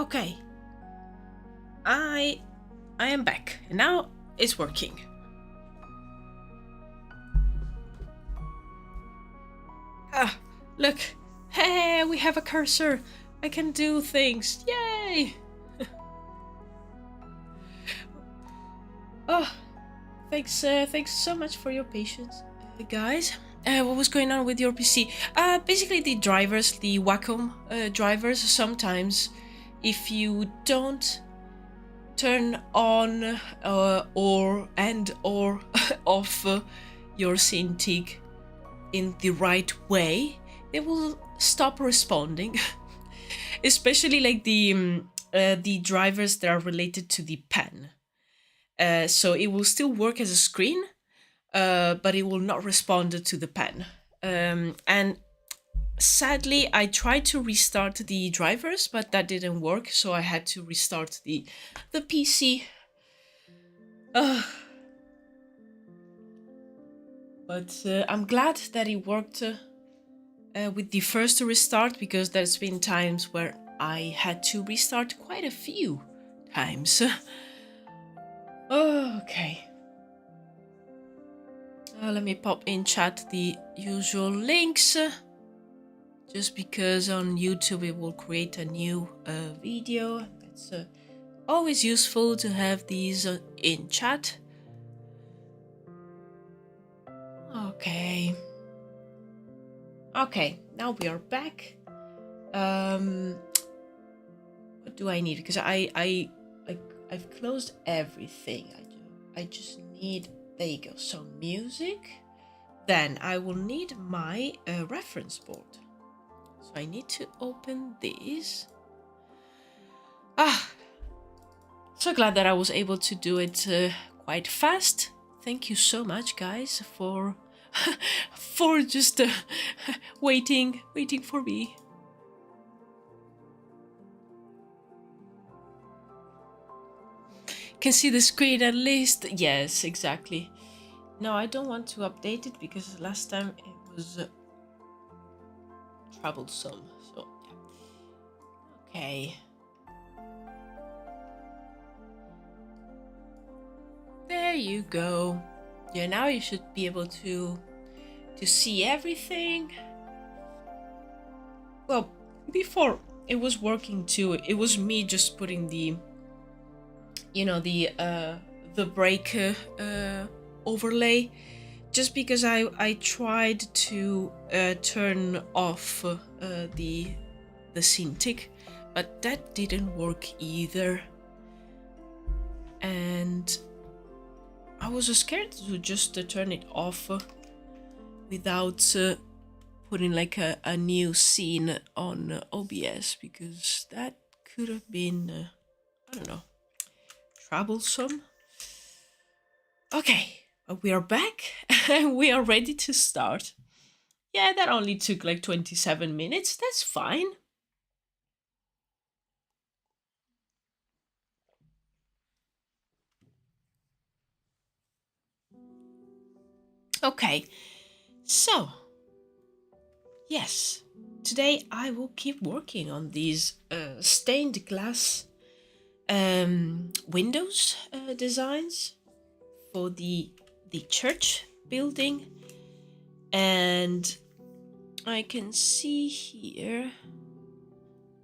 Okay. I am back, and now it's working. Ah, look. Hey, we have a cursor. I can do things. Yay! Oh, thanks so much for your patience, guys. What was going on with your PC? Basically the drivers, the Wacom drivers. Sometimes, if you don't turn on or off your Cintiq in the right way, they will stop responding. Especially like the drivers that are related to the pen. So it will still work as a screen, but it will not respond to the pen. And sadly, I tried to restart the drivers, but that didn't work, so I had to restart the PC. But I'm glad that it worked with the first restart, because there's been times where I had to restart quite a few times. Okay. Let me pop in chat the usual links. Just because on YouTube it will create a new video. It's always useful to have these in chat. Okay. Okay, now we are back. What do I need? Because I've closed everything. I just need, there you go, some music. Then I will need my reference board. So I need to open this. So glad that I was able to do it quite fast. Thank you so much, guys, for for just waiting for me. Can see the screen at least. Yes, exactly. No, I don't want to update it because last time it was troublesome. So yeah. Okay. There you go. Yeah, now you should be able to see everything. Well, before it was working too. It was me just putting the, you know, the break overlay, just because I tried to turn off the Cintiq, but that didn't work either. And I was scared to just turn it off without putting like a new scene on OBS, because that could have been, I don't know, troublesome. Okay, we are back and we are ready to start. Yeah, that only took like 27 minutes. That's fine. Okay, so yes, today I will keep working on these stained glass windows designs for the church building. And I can see here,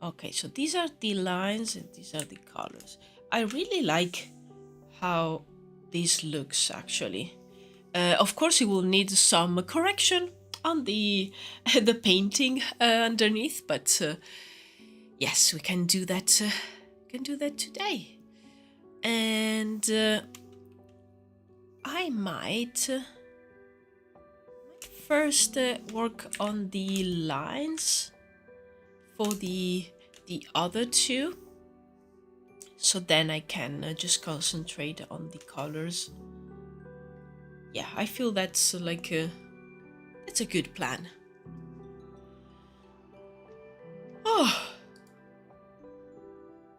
okay, so these are the lines and these are the colors. I really like how this looks, actually. Of course, it will need some correction on the the painting underneath, but yes, we can do that. Can do that today. And I might first work on the lines for the other two, so then I can just concentrate on the colors. Yeah, I feel that's like it's a good plan. Oh,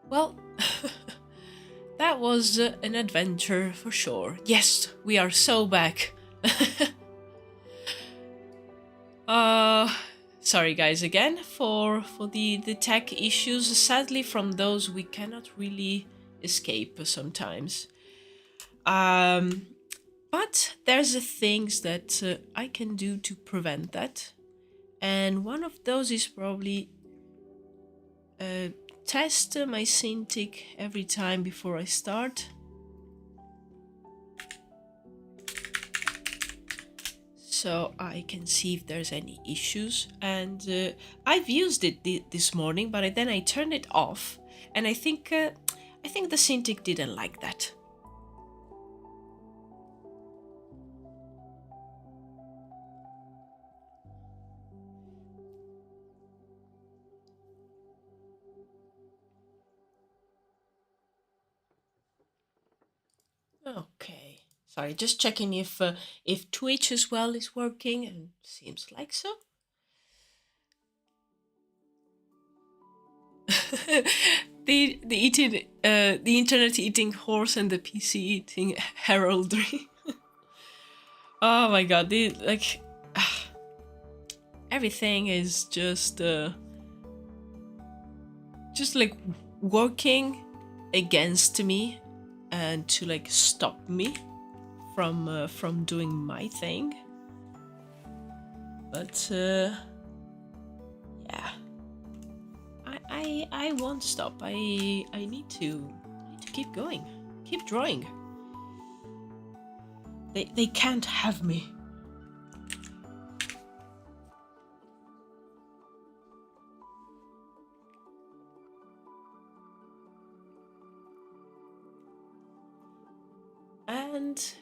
well, that was an adventure for sure. Yes, we sorry guys again for the tech issues. Sadly, from those we cannot really escape sometimes. But there's things that I can do to prevent that, and one of those is probably test my Cintiq every time before I start. So I can see if there's any issues. And I've used it this morning, but then I turned it off, and I think the Cintiq didn't like that. Okay. Sorry, just checking if Twitch as well is working, and seems like so. The internet eating horse and the PC eating heraldry. Oh my god, everything is just like working against me and to like stop me from doing my thing. But yeah, I won't stop. I need to keep going, keep drawing. They can't have me. And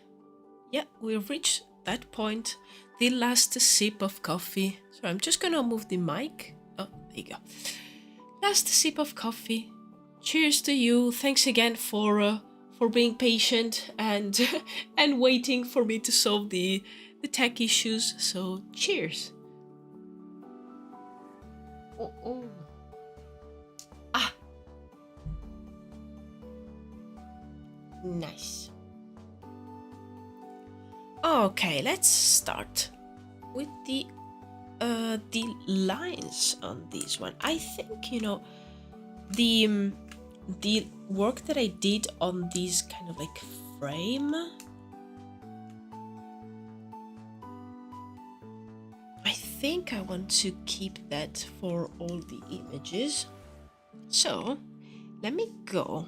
yeah, we've reached that point. The last sip of coffee. So I'm just gonna move the mic. Oh, there you go. Last sip of coffee. Cheers to you. Thanks again for being patient and and waiting for me to solve the tech issues. So cheers. Oh. Ah. Nice. Okay, let's start with the lines on this one. I think, you know, the work that I did on this kind of like frame, I think I want to keep that for all the images. So let me go,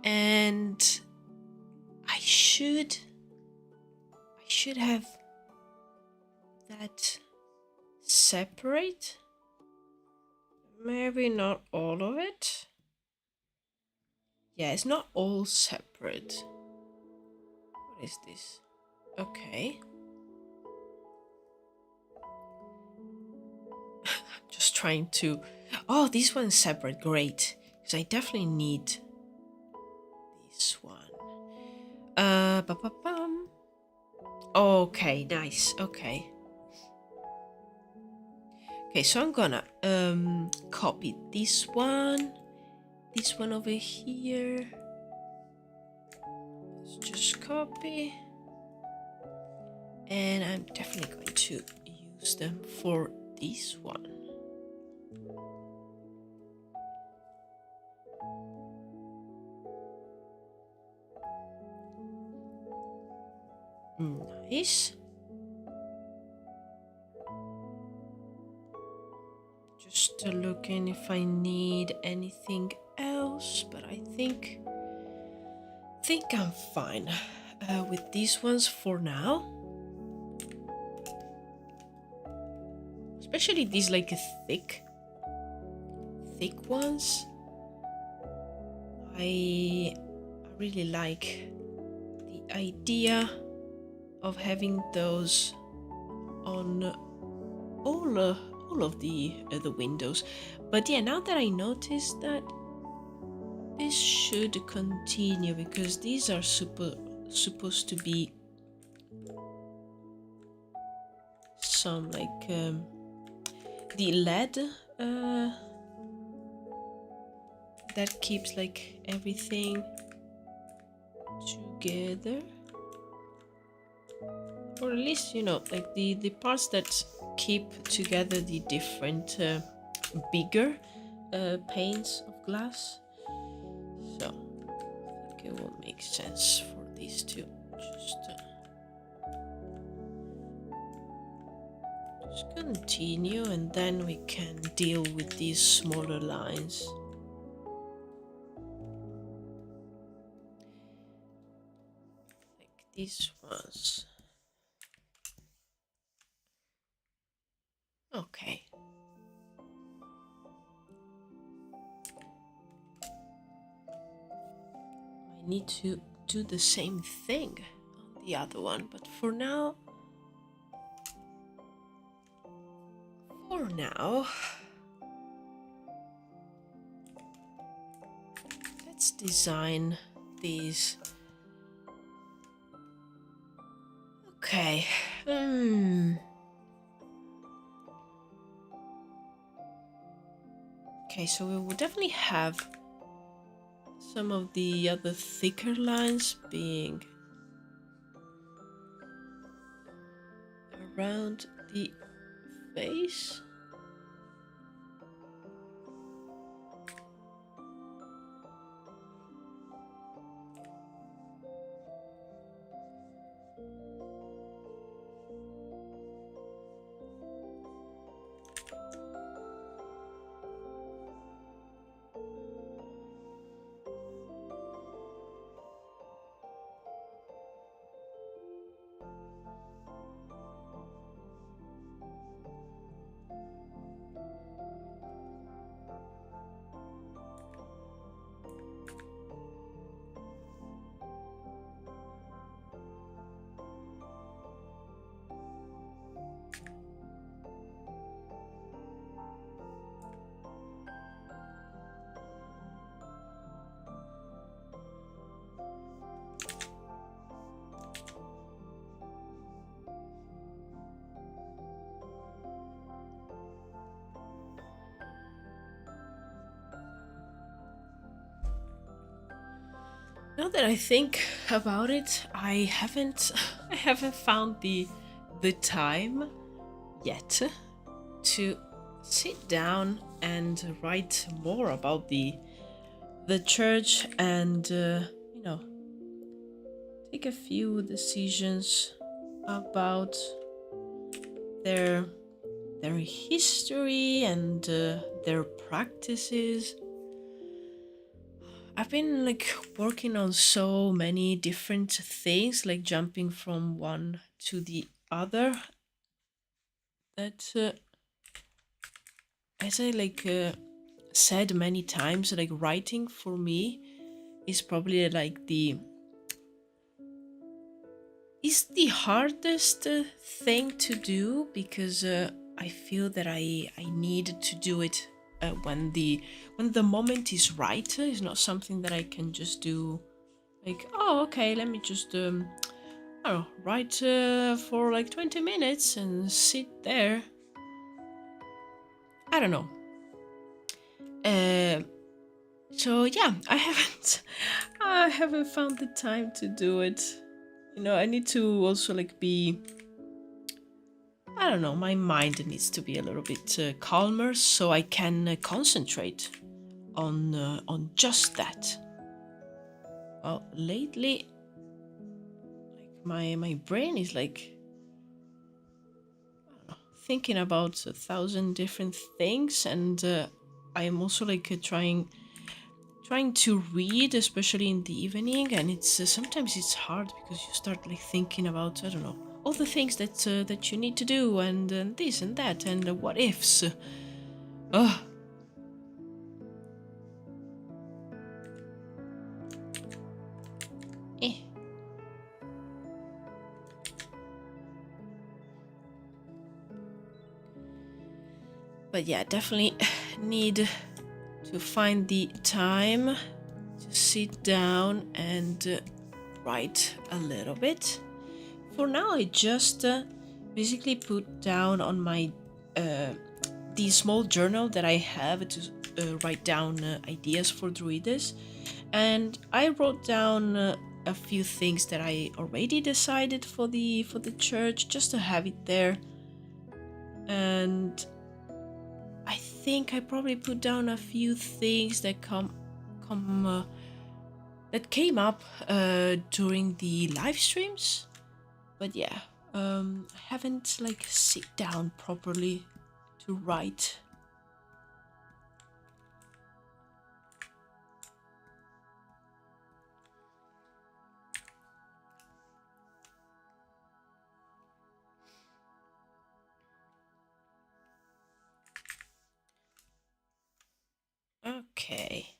and I should have that separate. Maybe not all of it. Yeah, it's not all separate. What is this? Okay. Just trying to... Oh, this one's separate. Great. Because I definitely need this one. Ba-ba-bum. Okay, nice. Okay. Okay, so I'm gonna copy this one over here. Let's just copy, and I'm definitely going to use them for this one. Nice. Just looking if I need anything else, but I think I'm fine with these ones for now. Especially these like thick ones. I really like the idea of having those on all of the windows. But yeah, now that I noticed that, this should continue because these are supposed to be some like the LED that keeps like everything together, or at least, you know, like the parts that keep together the different bigger panes of glass. So I think it will make sense for these two. Just continue, and then we can deal with these smaller lines. Like these ones. Okay. I need to do the same thing on the other one, but for now, let's design these. Okay. Okay, so we will definitely have some of the other thicker lines being around the face. Now that I think about it, I haven't found the time yet to sit down and write more about the church and you know, take a few decisions about their history and their practices. I've been like working on so many different things, like jumping from one to the other, that as I said many times, like writing for me is probably like the hardest thing to do, because I feel that I need to do it when the moment is right. It's not something that I can just do like, oh okay, let me just I don't know, write for like 20 minutes and sit there. I don't know. So yeah, I haven't found the time to do it. You know, I need to also like be, I don't know, my mind needs to be a little bit calmer so I can concentrate on just that. Well, lately, like my brain is like, I don't know, thinking about 1,000 different things, and I am also like trying to read, especially in the evening, and it's sometimes it's hard because you start like thinking about, I don't know, all the things that you need to do, and this and that, and what ifs. Ugh. Eh. But yeah, definitely need to find the time to sit down and write a little bit. For now, I just basically put down on my the small journal that I have to write down ideas for Druides, and I wrote down a few things that I already decided for the church, just to have it there. and I think I probably put down a few things that that came up during the live streams. But yeah, I haven't like sit down properly to write. Okay.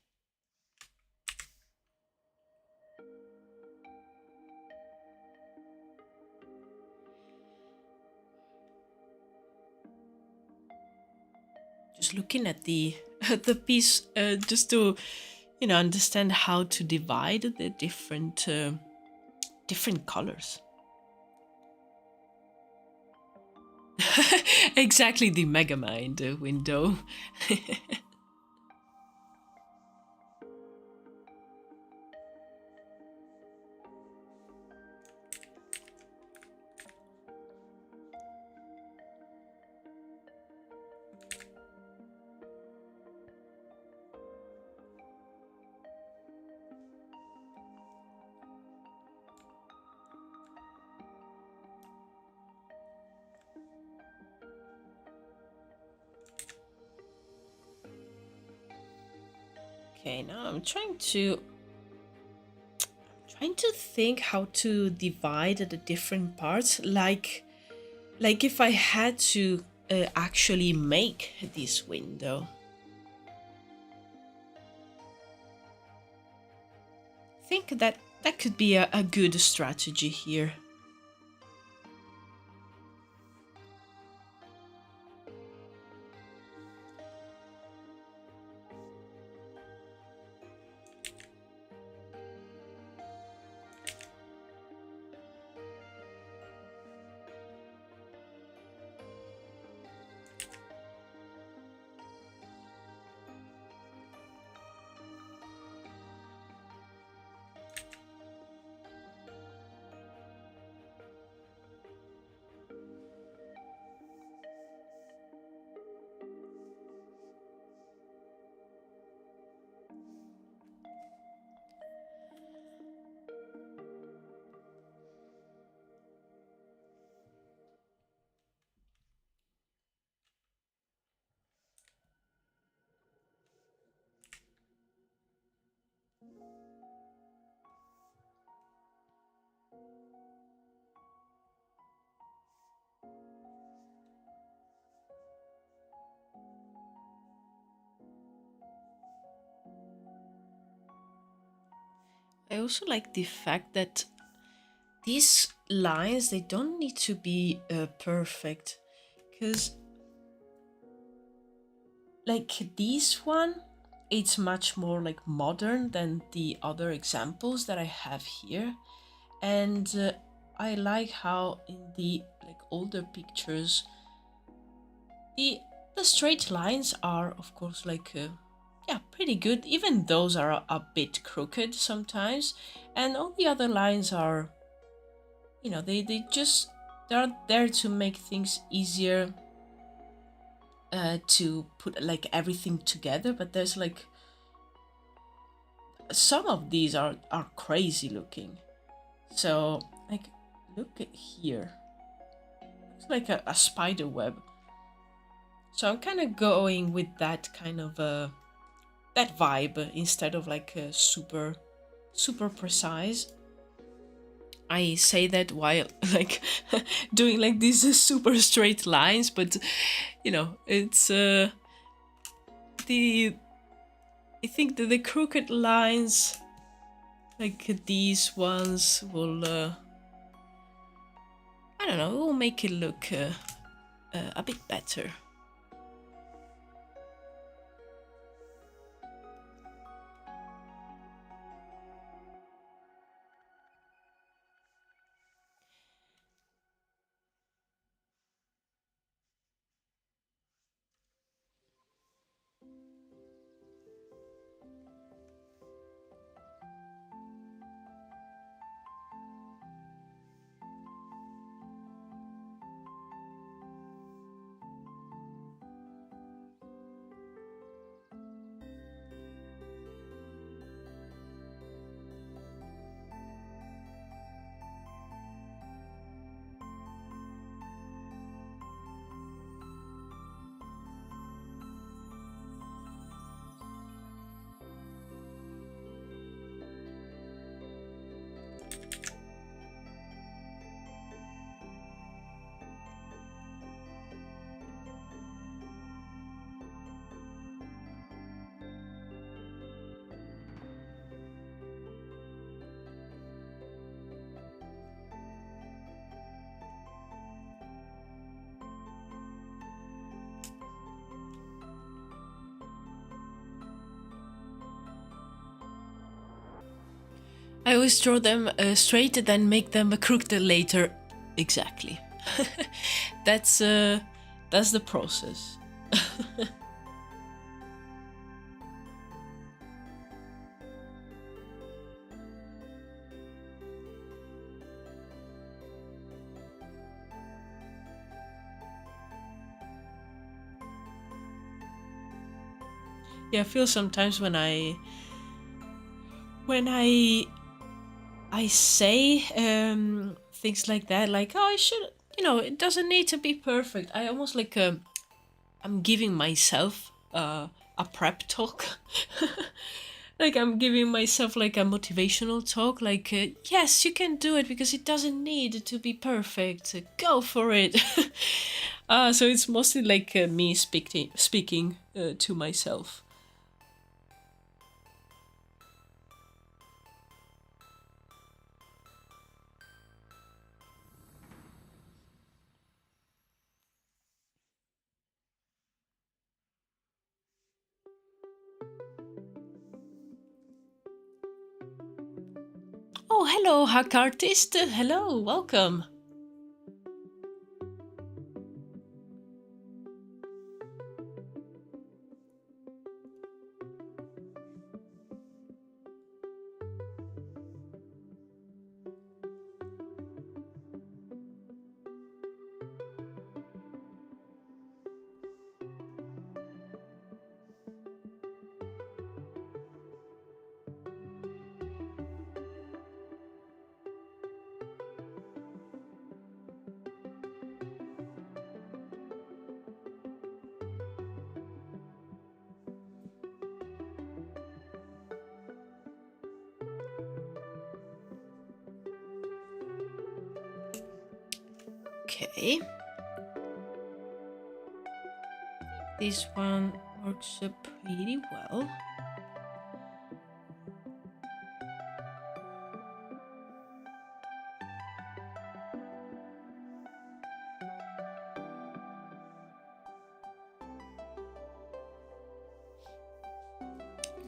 Just looking at the the piece, just to understand how to divide the different colors. Exactly, the Megamind window. Okay, now I'm trying to think how to divide the different parts, like if I had to actually make this window. I think that could be a good strategy here. I also like the fact that these lines, they don't need to be perfect, because like this one, it's much more like modern than the other examples that I have here. And I like how in the like older pictures, the straight lines are of course like yeah, pretty good. Even those are a bit crooked sometimes, and all the other lines are, they're there to make things easier to put like everything together. But there's like some of these are crazy looking. So like, look at here, it's like a spider web. So I'm kind of going with that kind of that vibe instead of like super precise. I say that while like doing like these super straight lines, but it's the I think that the crooked lines, like these ones, will I don't know, it will make it look a bit better. I always draw them straight and then make them crooked later. Exactly. That's the process. Yeah, I feel sometimes when I say things like that, like, oh, I should, it doesn't need to be perfect. I almost like I'm giving myself a prep talk. Like I'm giving myself like a motivational talk, like yes, you can do it because it doesn't need to be perfect. Go for it. So it's mostly like me speaking to myself. Oh, hello, hack artist. Hello, welcome. Okay. This one works pretty well.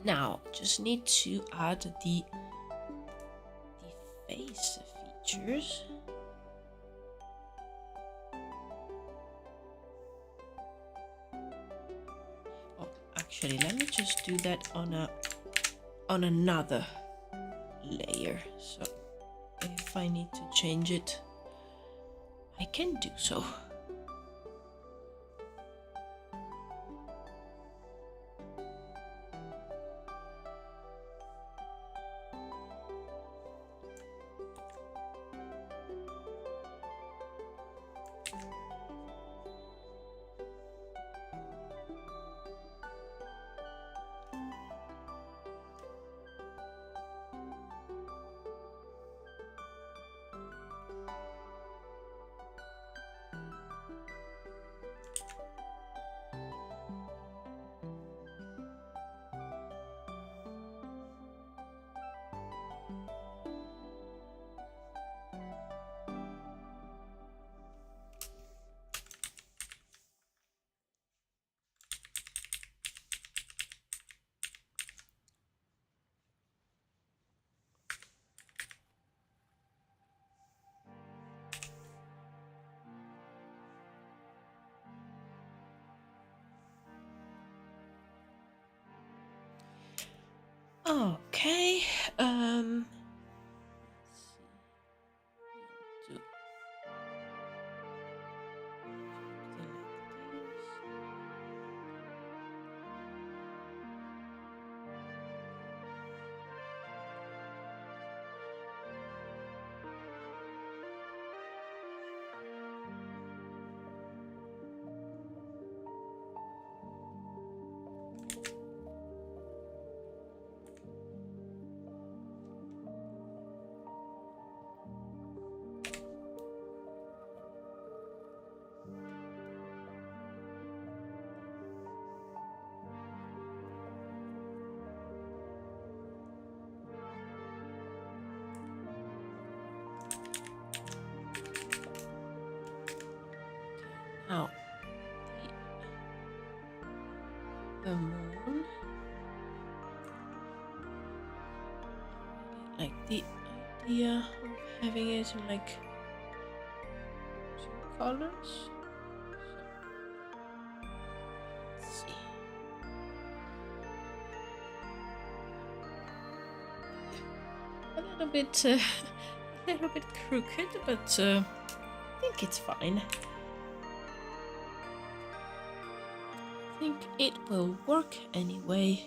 Now, just need to add the face features. Oh, actually, let me just do that on another layer. So if I need to change it, I can do so. Okay, now the moon, like the idea of having it in like 2 colors. Let's see. A little bit crooked, but I think it's fine. I think it will work anyway.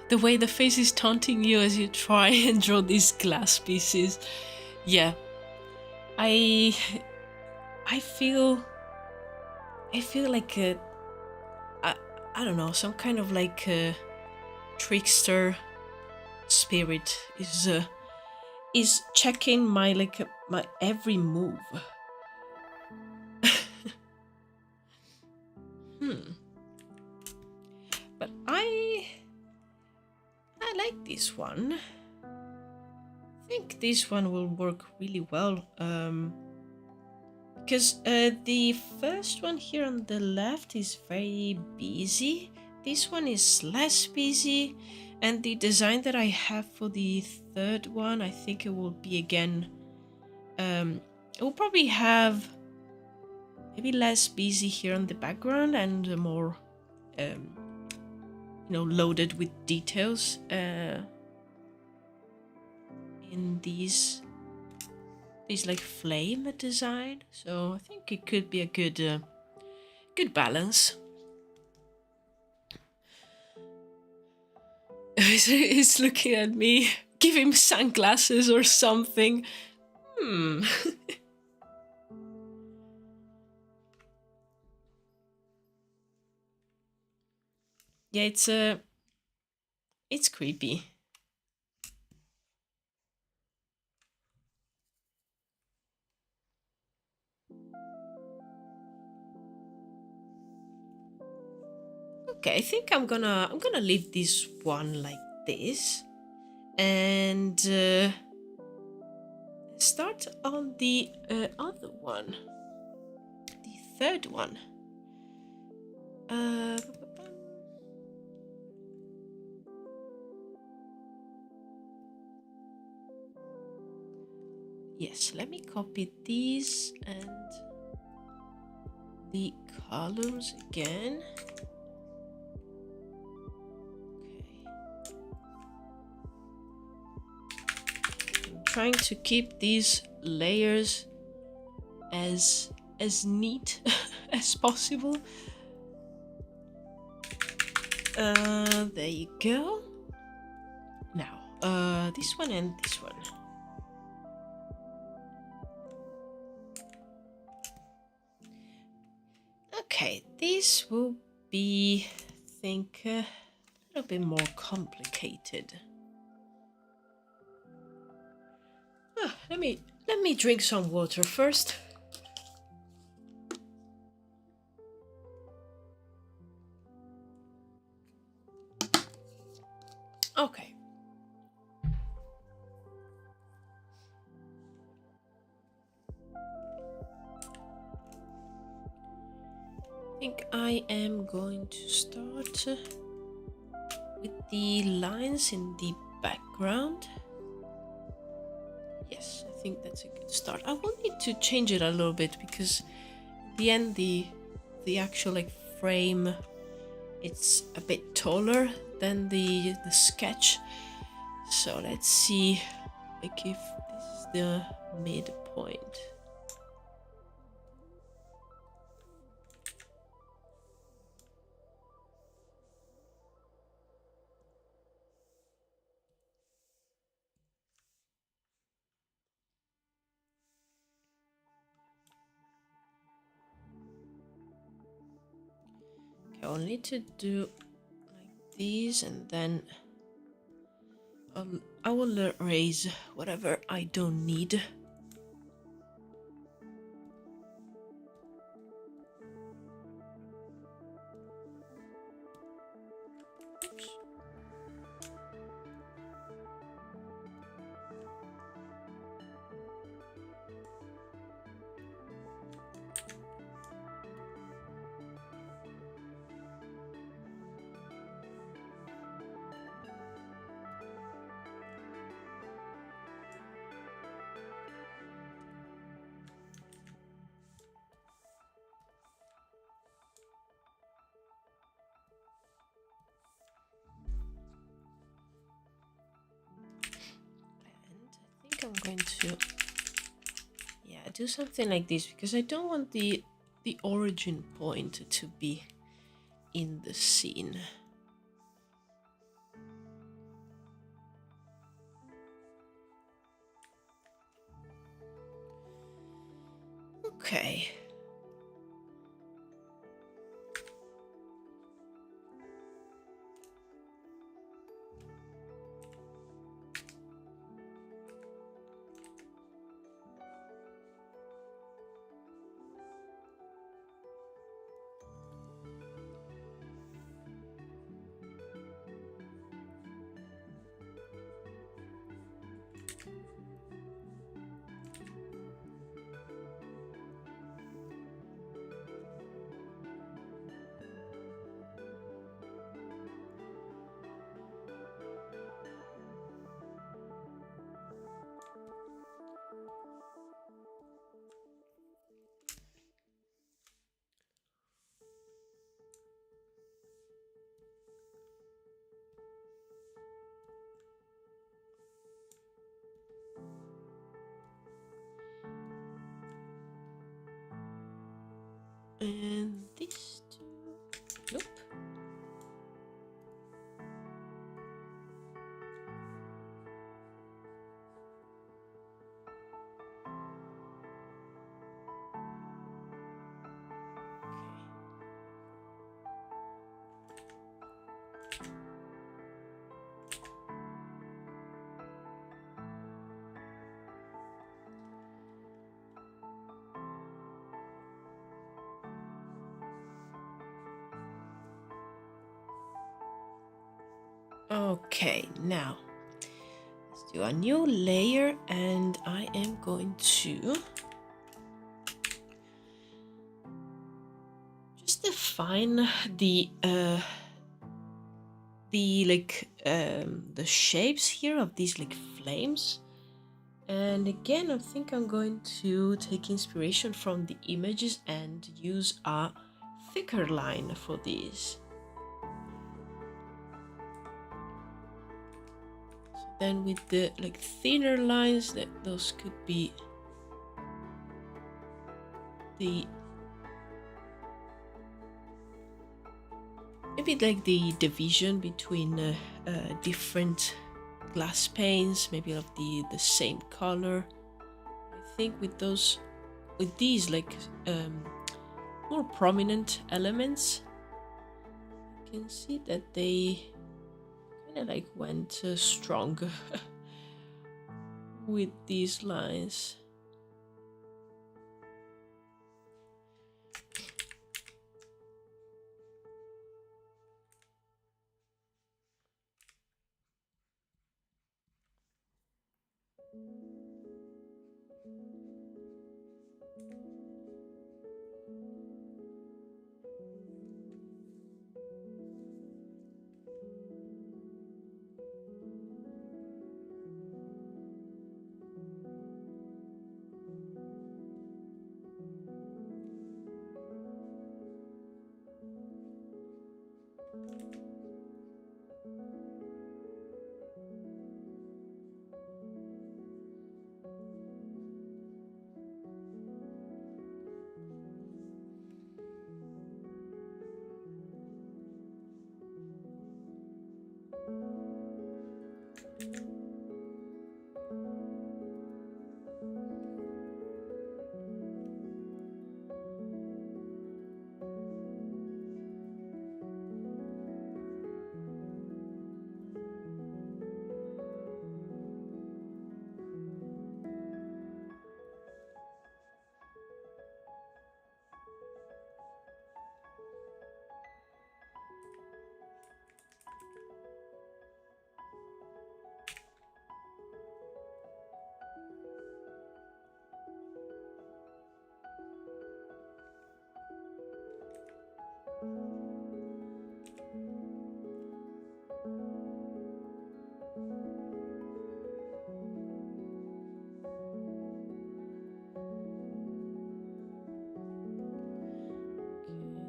The way the face is taunting you as you try and draw these glass pieces. Yeah. I feel like I don't know, some kind of like a trickster spirit is checking my my every move. But I like this one. I think this one will work really well. Because the first one here on the left is very busy. This one is less busy. And the design that I have for the third one, I think it will be again... it will probably have maybe less busy here on the background and more, you know, loaded with details in these like flame design. So I think it could be a good balance. He's looking at me. Give him sunglasses or something. Yeah, it's creepy. Okay, I think I'm gonna leave this one like this, and start on the other one, the third one. Yes, let me copy these and the columns again. Trying to keep these layers as neat as possible. There you go. Now, this one and this one. Okay, this will be, I think, a little bit more complicated. Let me drink some water first. Okay. I think I am going to start with the lines in the background. Yes, I think that's a good start. I will need to change it a little bit because in the end the actual like frame it's a bit taller than the sketch. So let's see, like, if this is the midpoint. Okay, I'll need to do like these, and then I will erase whatever I don't need. Oops. And I think I'm going to, yeah, do something like this, because I don't want the origin point to be in the scene. Okay. And these two, nope. Okay, now let's do a new layer, and I am going to just define the shapes here of these like flames. And again, I think I'm going to take inspiration from the images and use a thicker line for these. So then with the like thinner lines, those could be the maybe like the division between different glass panes, maybe of the same color. I think with these like more prominent elements, you can see that they kind of like went stronger with these lines.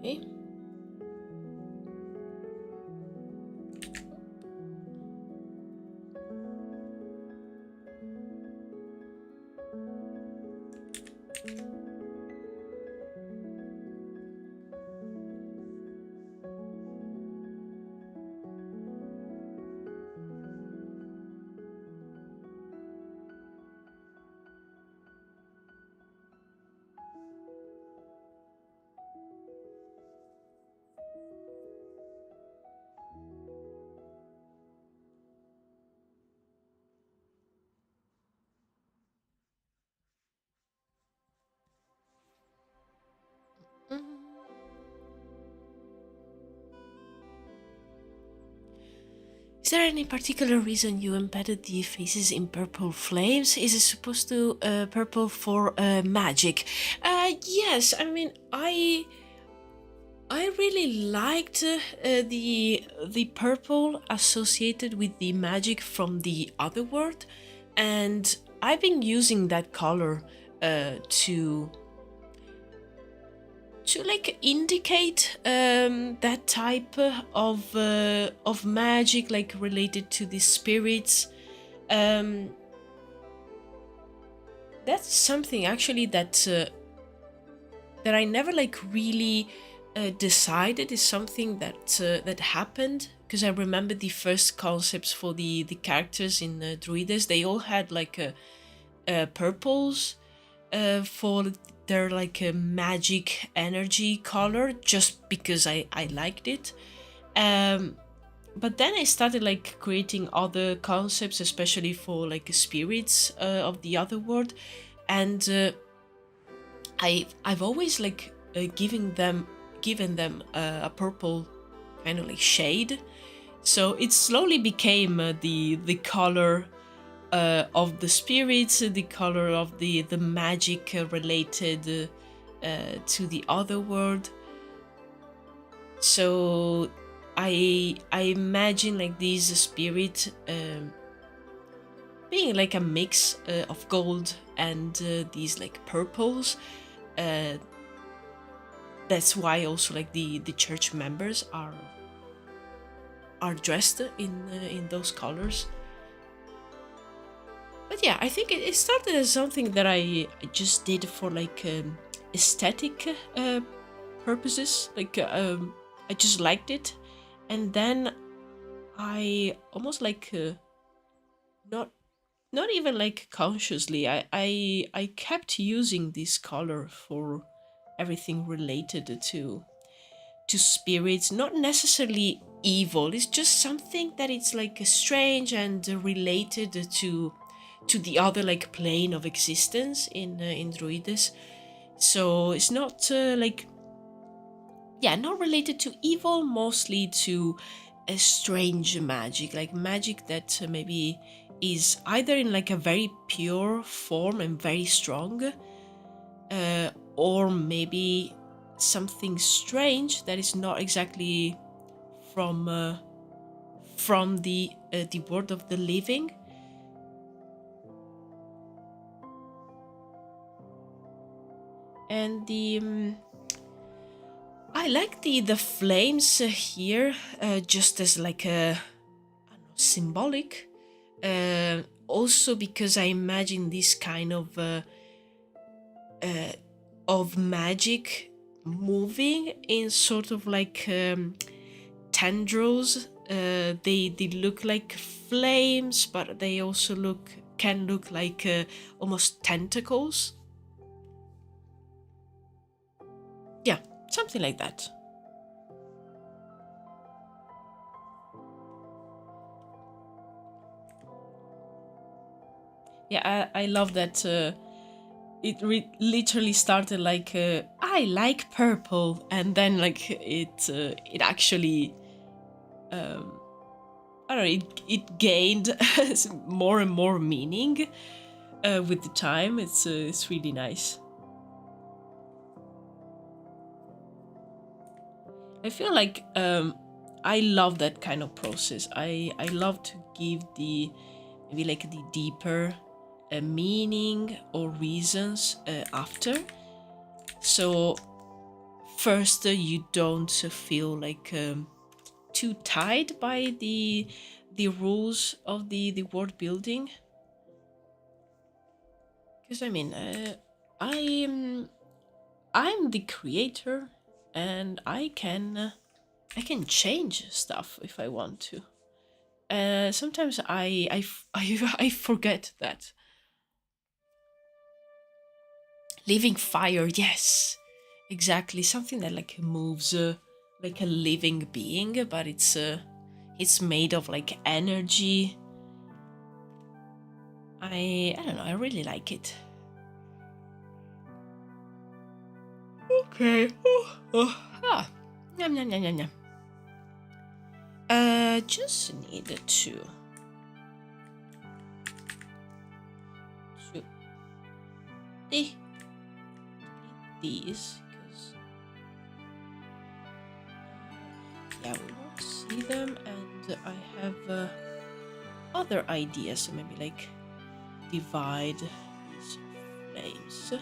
Okay. Is there any particular reason you embedded the faces in purple flames? Is it supposed to purple for magic? Yes, I mean I really liked the purple associated with the magic from the other world, and I've been using that color to like indicate that type of magic, like related to the spirits. Um, that's something actually that I never like really decided is something that happened, because I remember the first concepts for the characters in Druides. They all had like purples for their like a magic energy color, just because I liked it. But then I started like creating other concepts, especially for like spirits of the other world, and I've always like given them a purple kind of like shade. So it slowly became the color of the spirits, the color of the magic related to the other world. So I imagine like these spirit being like a mix of gold and these like purples. Uh, that's why also like the church members are dressed in those colors. But yeah, I think it started as something that I just did for like aesthetic purposes. Like I just liked it, and then I almost like not not even like consciously. I kept using this color for everything related to spirits, not necessarily evil. It's just something that it's like strange and related to the other like plane of existence in Druides. So it's not like, yeah, not related to evil, mostly to a strange magic, like magic that maybe is either in like a very pure form and very strong, or maybe something strange that is not exactly from the world of the living. And the I like the flames here, just as like a, I don't know, symbolic. Also because I imagine this kind of magic moving in sort of like tendrils. They look like flames, but they also can look like almost tentacles. Yeah, something like that. Yeah, I love that. It literally started like I like purple, and then like it actually I don't know, it gained more and more meaning with the time. It's really nice. I feel like I love that kind of process. I love to give the maybe like the deeper meaning or reasons after. So first you don't feel like too tied by the rules of the world building. Because I mean, I'm the creator, and I can change stuff if I want to. Sometimes I forget that. Living fire, yes, exactly. Something that like moves like a living being, but it's made of like energy. I don't know. I really like it. Okay. Ah. Yum yum yum yum yum. Just need to eat these because yeah, we won't see them, and I have other ideas. So maybe like divide these flames.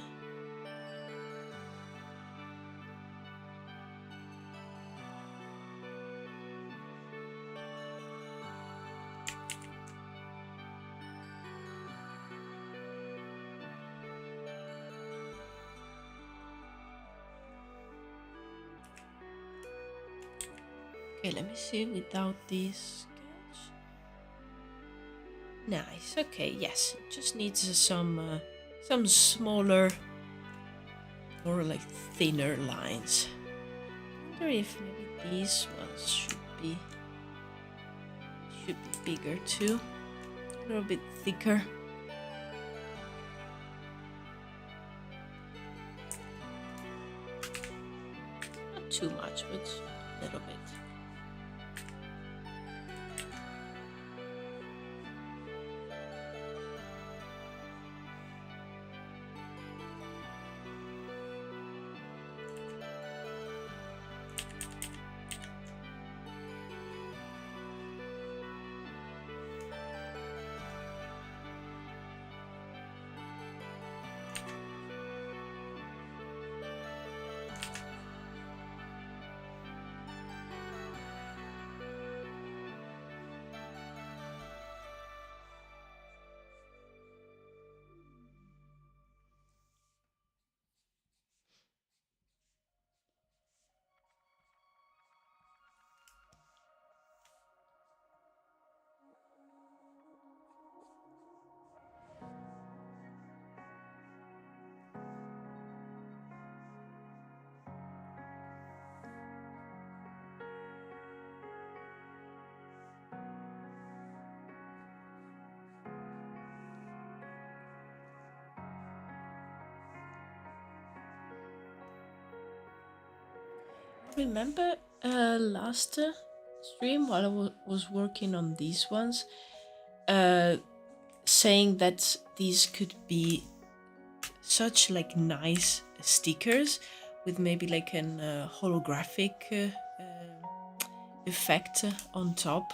Okay, let me see without this sketch. Nice. Okay, yes, it just needs some smaller or like thinner lines. I wonder if maybe these ones should be bigger too, a little bit thicker. Not too much, but a little bit. Remember last stream while I was working on these ones, saying that these could be such like nice stickers with maybe like an holographic effect on top.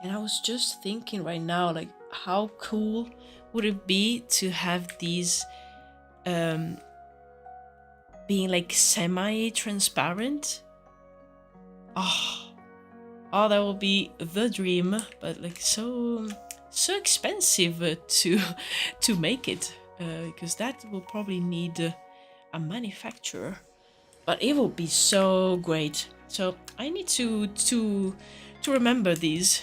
And I was just thinking right now, like, how cool would it be to have these being like semi-transparent? Oh, that will be the dream, but like so expensive to make it, because that will probably need a manufacturer. But it will be so great. So I need to remember these.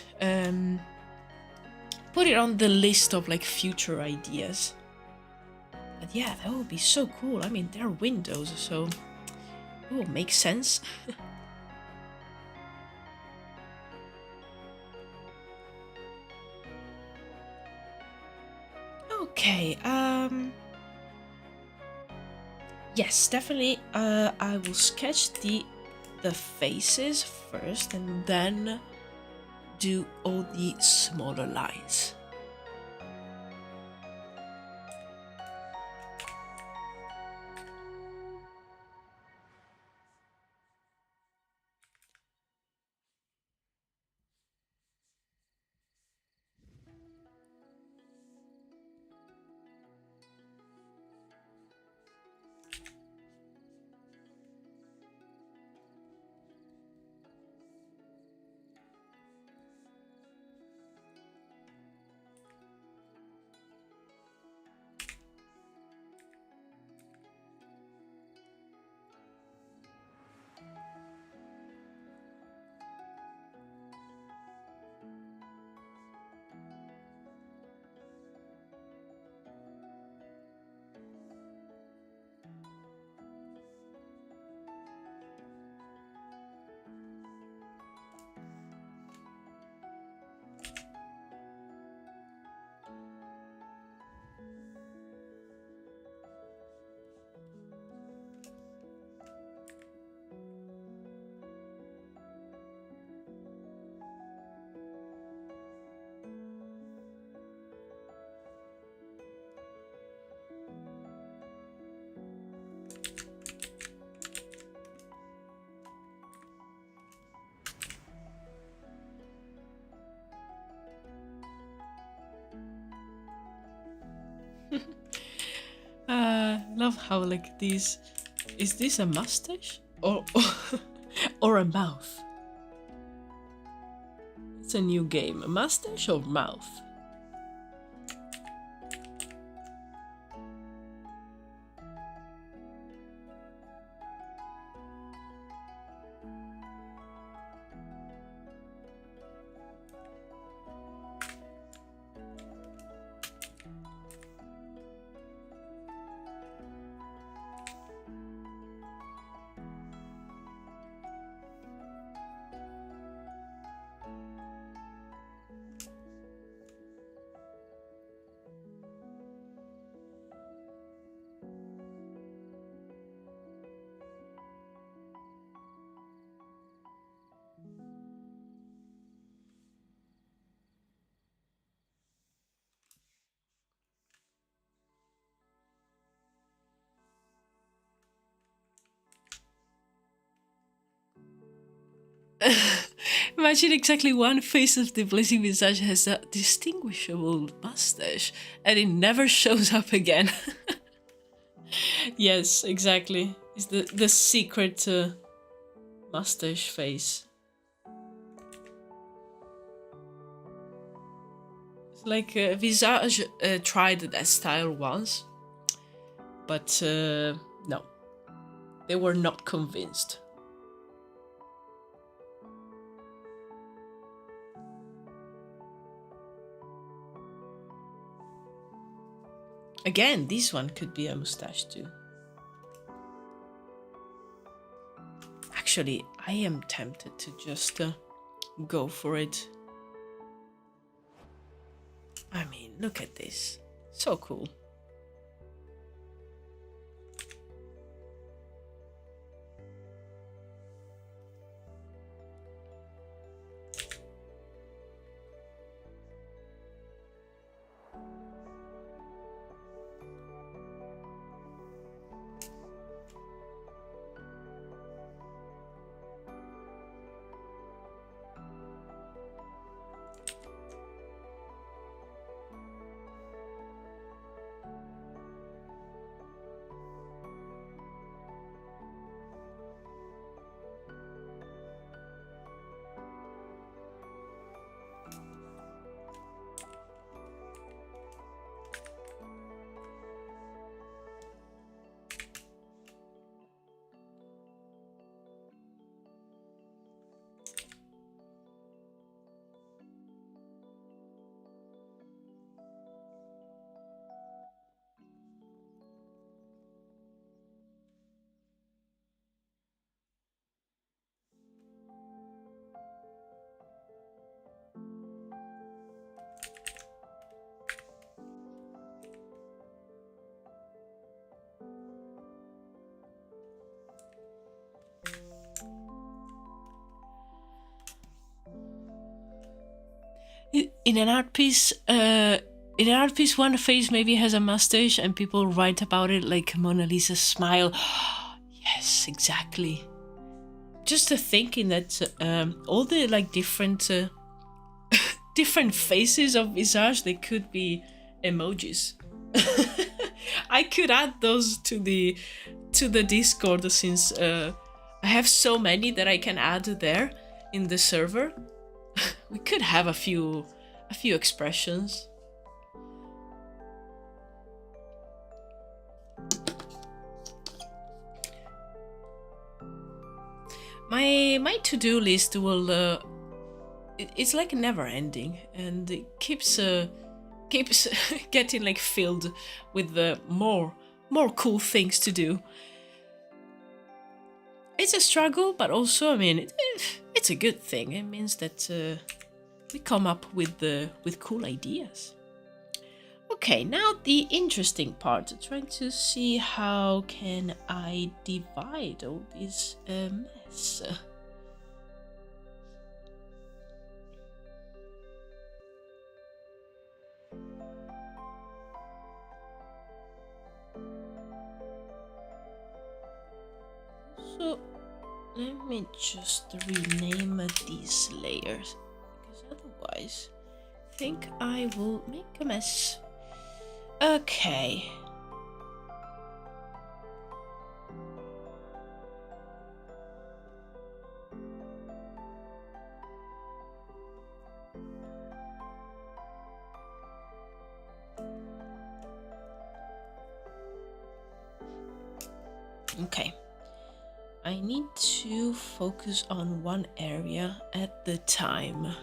Put it on the list of like future ideas. But yeah, that would be so cool. I mean, they're windows, so it will make sense. Okay, yes, definitely. I will sketch the faces first, and then do all the smaller lines. Love how like this. Is this a mustache or a mouth? It's a new game. A mustache or mouth? Imagine exactly one face of the blazing visage has a distinguishable mustache and it never shows up again. Yes, exactly. It's the secret mustache face. It's like Visage tried that style once, but no, they were not convinced. Again, this one could be a mustache too. Actually, I am tempted to just go for it. I mean, look at this. So cool. In an art piece, one face maybe has a mustache, and people write about it like Mona Lisa's smile. Yes, exactly. Just thinking that all the like different different faces of Visage, they could be emojis. I could add those to the Discord, since I have so many that I can add there in the server. We could have a few expressions. My to-do list will it's like never ending, and it keeps getting like filled with more cool things to do. It's a struggle, but also, I mean, it's a good thing. It means that we come up with cool ideas. Okay, now the interesting part. Trying to see how can I divide all this mess. So let me just rename these layers, because otherwise I think I will make a mess. Okay. Okay. I need to focus on one area at the time.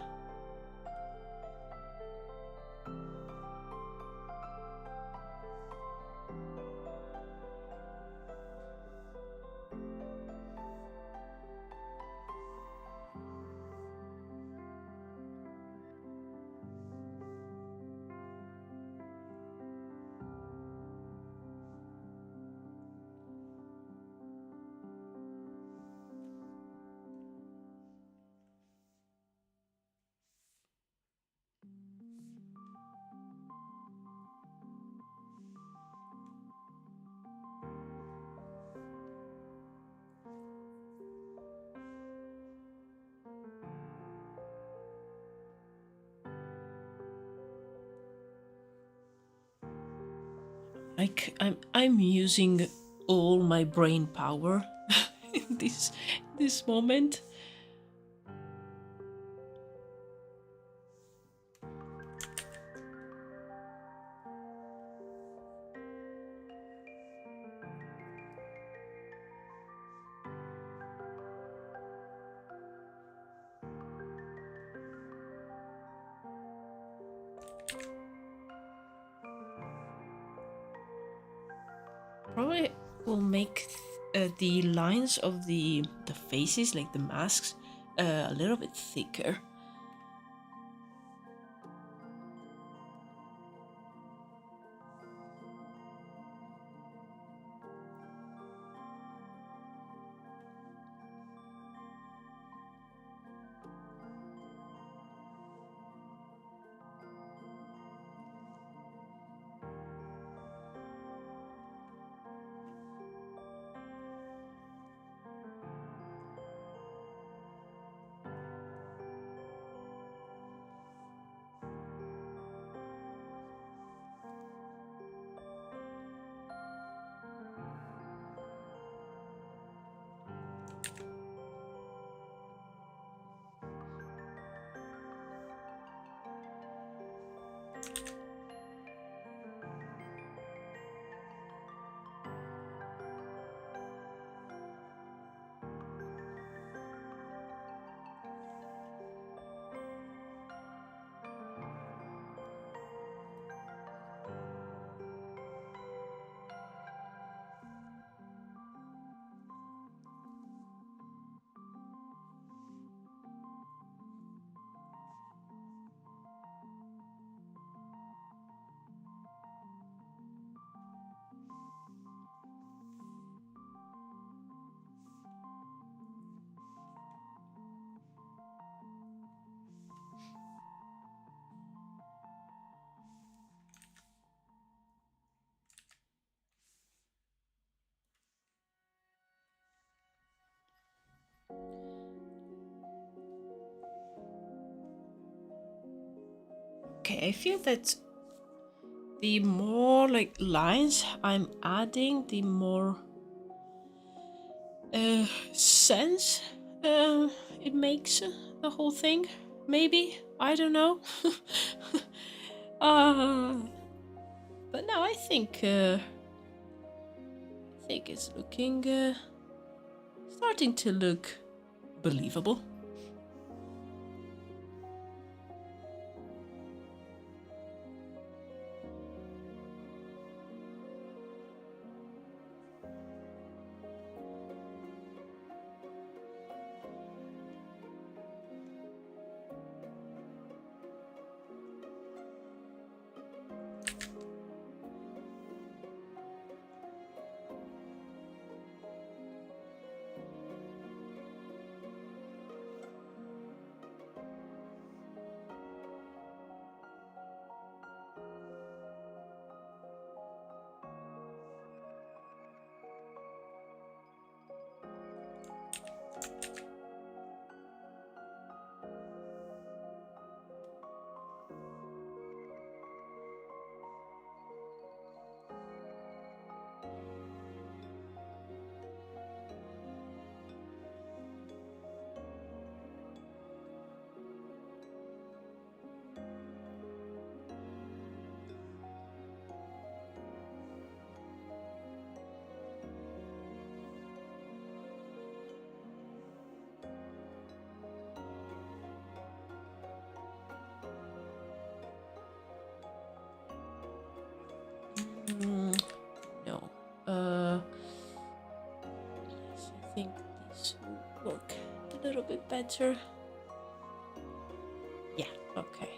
Like I'm using all my brain power in this moment. Probably will make the lines of the faces, like the masks, a little bit thicker. Okay, I feel that the more like lines I'm adding, the more sense it makes the whole thing. Maybe, I don't know. But no, I think it's looking starting to look believable. think this will work a little bit better. Yeah, okay.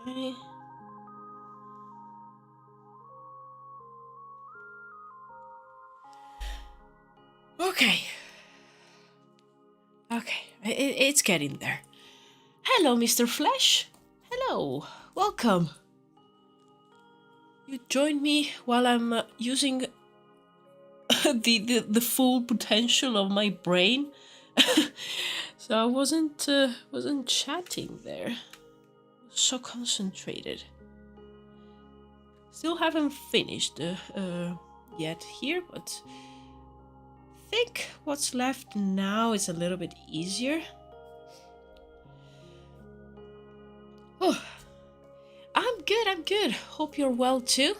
Okay. Okay. Okay, it's getting there. Hello, Mr. Flesh. Hello, welcome. You joined me while I'm using the full potential of my brain. So I wasn't chatting there. So concentrated. Still haven't finished yet here, but I think what's left now is a little bit easier. Oh, I'm good. Hope you're well too.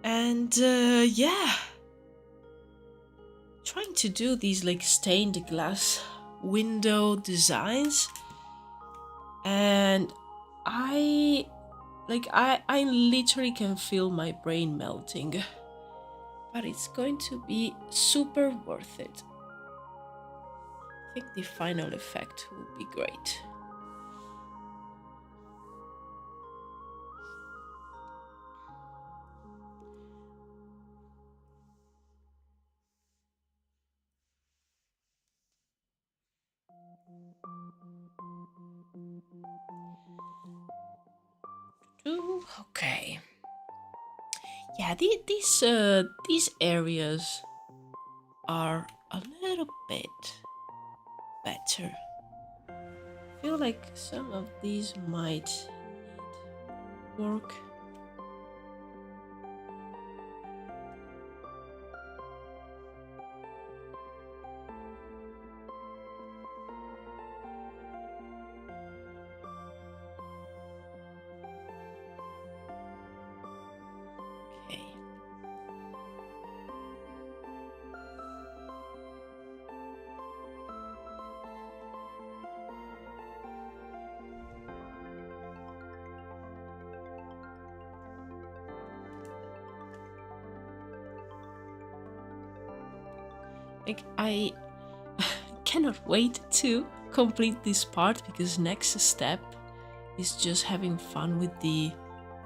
And yeah, trying to do these like stained glass window designs, and I literally can feel my brain melting, but it's going to be super worth it. I think the final effect will be great. Okay. Yeah, these areas are a little bit better. I feel like some of these might need work. Okay. Like, I cannot wait to complete this part, because next step is just having fun with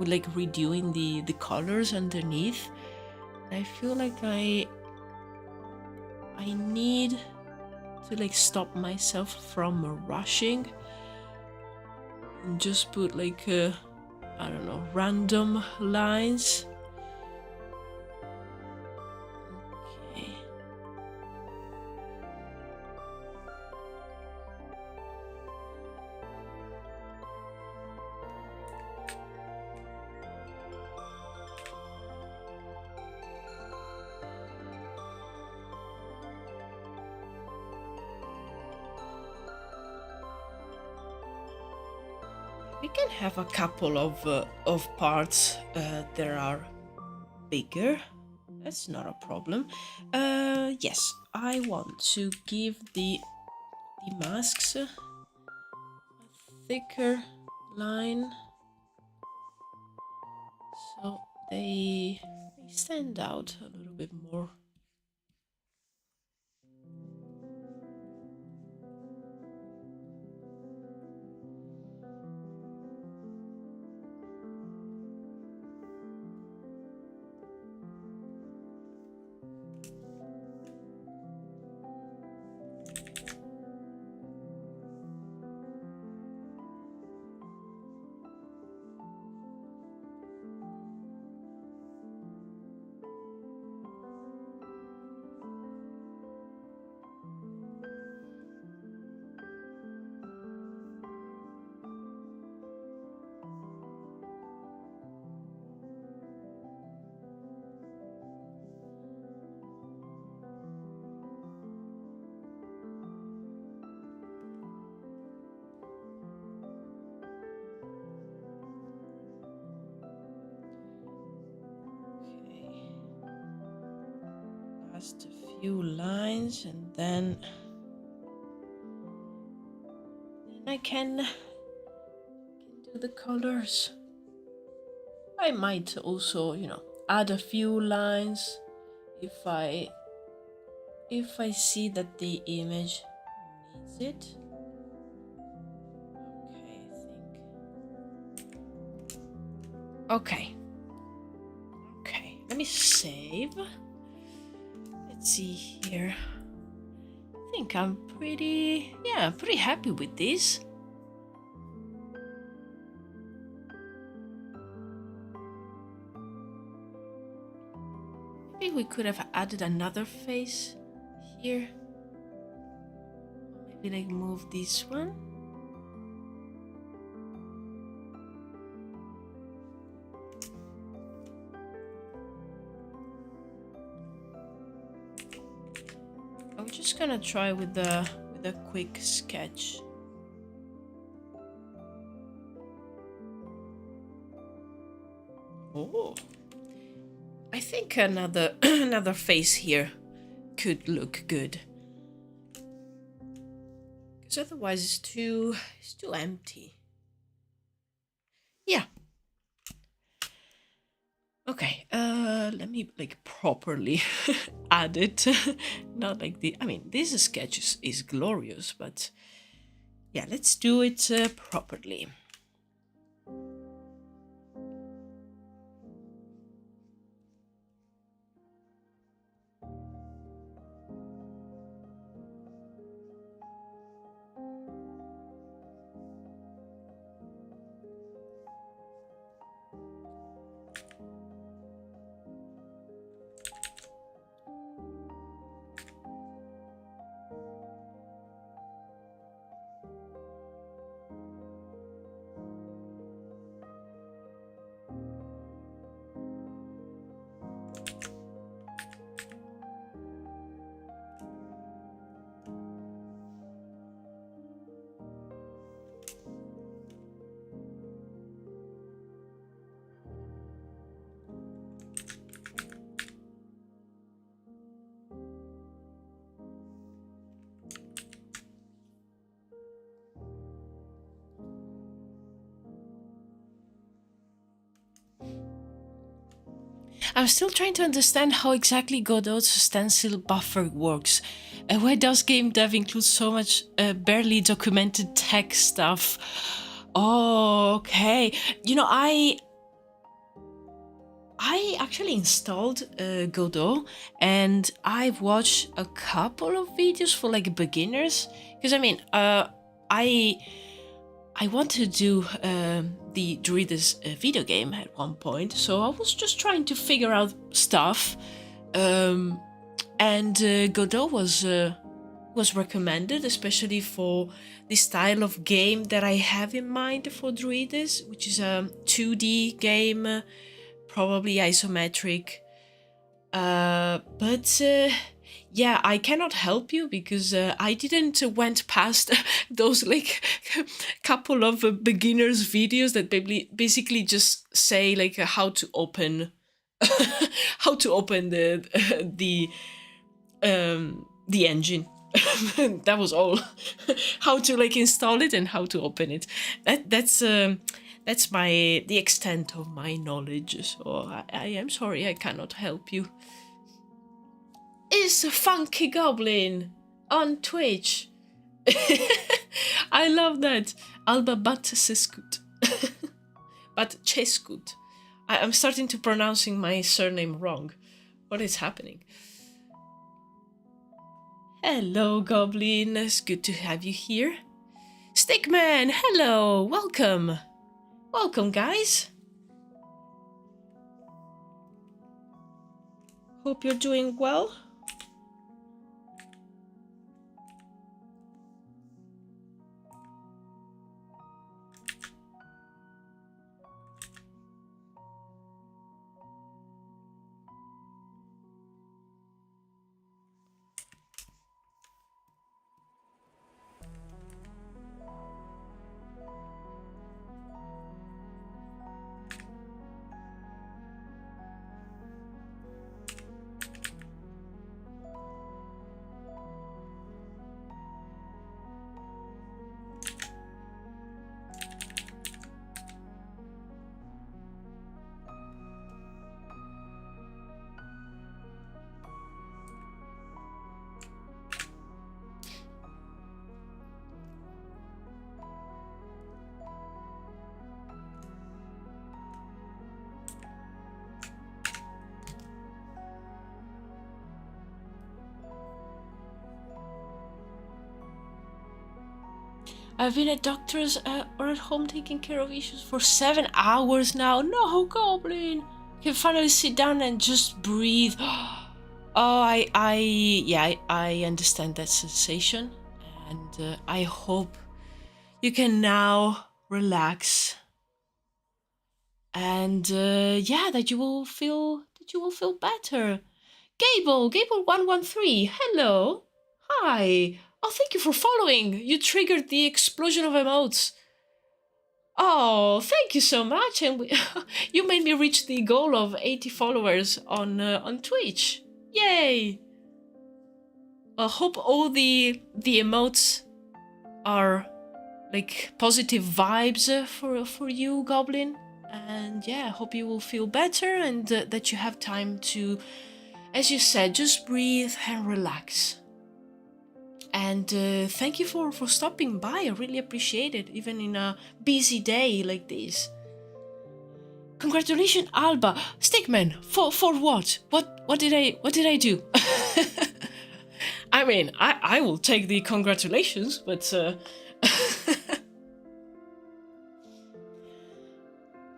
like redoing the colors underneath. I feel like I need to like stop myself from rushing and just put like I don't know, random lines. Okay. We can have a couple of parts that are bigger. That's not a problem. Yes, I want to give the masks a thicker line, so they stand out a little bit more. few lines, and then I can do the colors. I might also, add a few lines if I see that the image needs it. Okay, I think. Okay. Okay, let me save. Let's see here. I think I'm pretty happy with this. Maybe we could have added another face here. Maybe like move this one. I'm just gonna try with a quick sketch. Oh, I think another another face here could look good. Because otherwise it's too empty. Yeah. Okay, let me like properly add it. Not like I mean, this sketch is glorious, but yeah, let's do it properly. I'm still trying to understand how exactly Godot's stencil buffer works. Why does game dev include so much barely documented tech stuff? Oh, okay. I actually installed Godot, and I've watched a couple of videos for like beginners. Because I mean, I wanted to do the Druwides video game at one point, so I was just trying to figure out stuff, and Godot was recommended, especially for the style of game that I have in mind for Druwides, which is a 2D game, probably isometric. But yeah, I cannot help you because I didn't went past those like couple of beginners videos that basically just say like how to open how to open the engine. That was all. How to like install it and how to open it. That's the extent of my knowledge. So I am sorry, I cannot help you. Is Funky Goblin on Twitch? I love that. Alba Bat Seskut. Bat Cheskut. I'm starting to pronouncing my surname wrong. What is happening? Hello, Goblin. It's good to have you here. Stickman, hello. Welcome. Welcome, guys. Hope you're doing well. I've been at doctors or at home taking care of issues for 7 hours now. No, Goblin! You can finally sit down and just breathe. Oh, I understand that sensation. And I hope you can now relax. And yeah, that you will feel better. Gable 113. Hello. Hi. Oh, thank you for following. You triggered the explosion of emotes. Oh, thank you so much. And you made me reach the goal of 80 followers on Twitch. Yay. I hope all the emotes are like positive vibes for you, Goblin. And yeah, I hope you will feel better and that you have time to, as you said, just breathe and relax. And thank you for stopping by. I really appreciate it, even in a busy day like this. Congratulations, Alba. Stickman, for what? What did I do? I mean, I will take the congratulations, but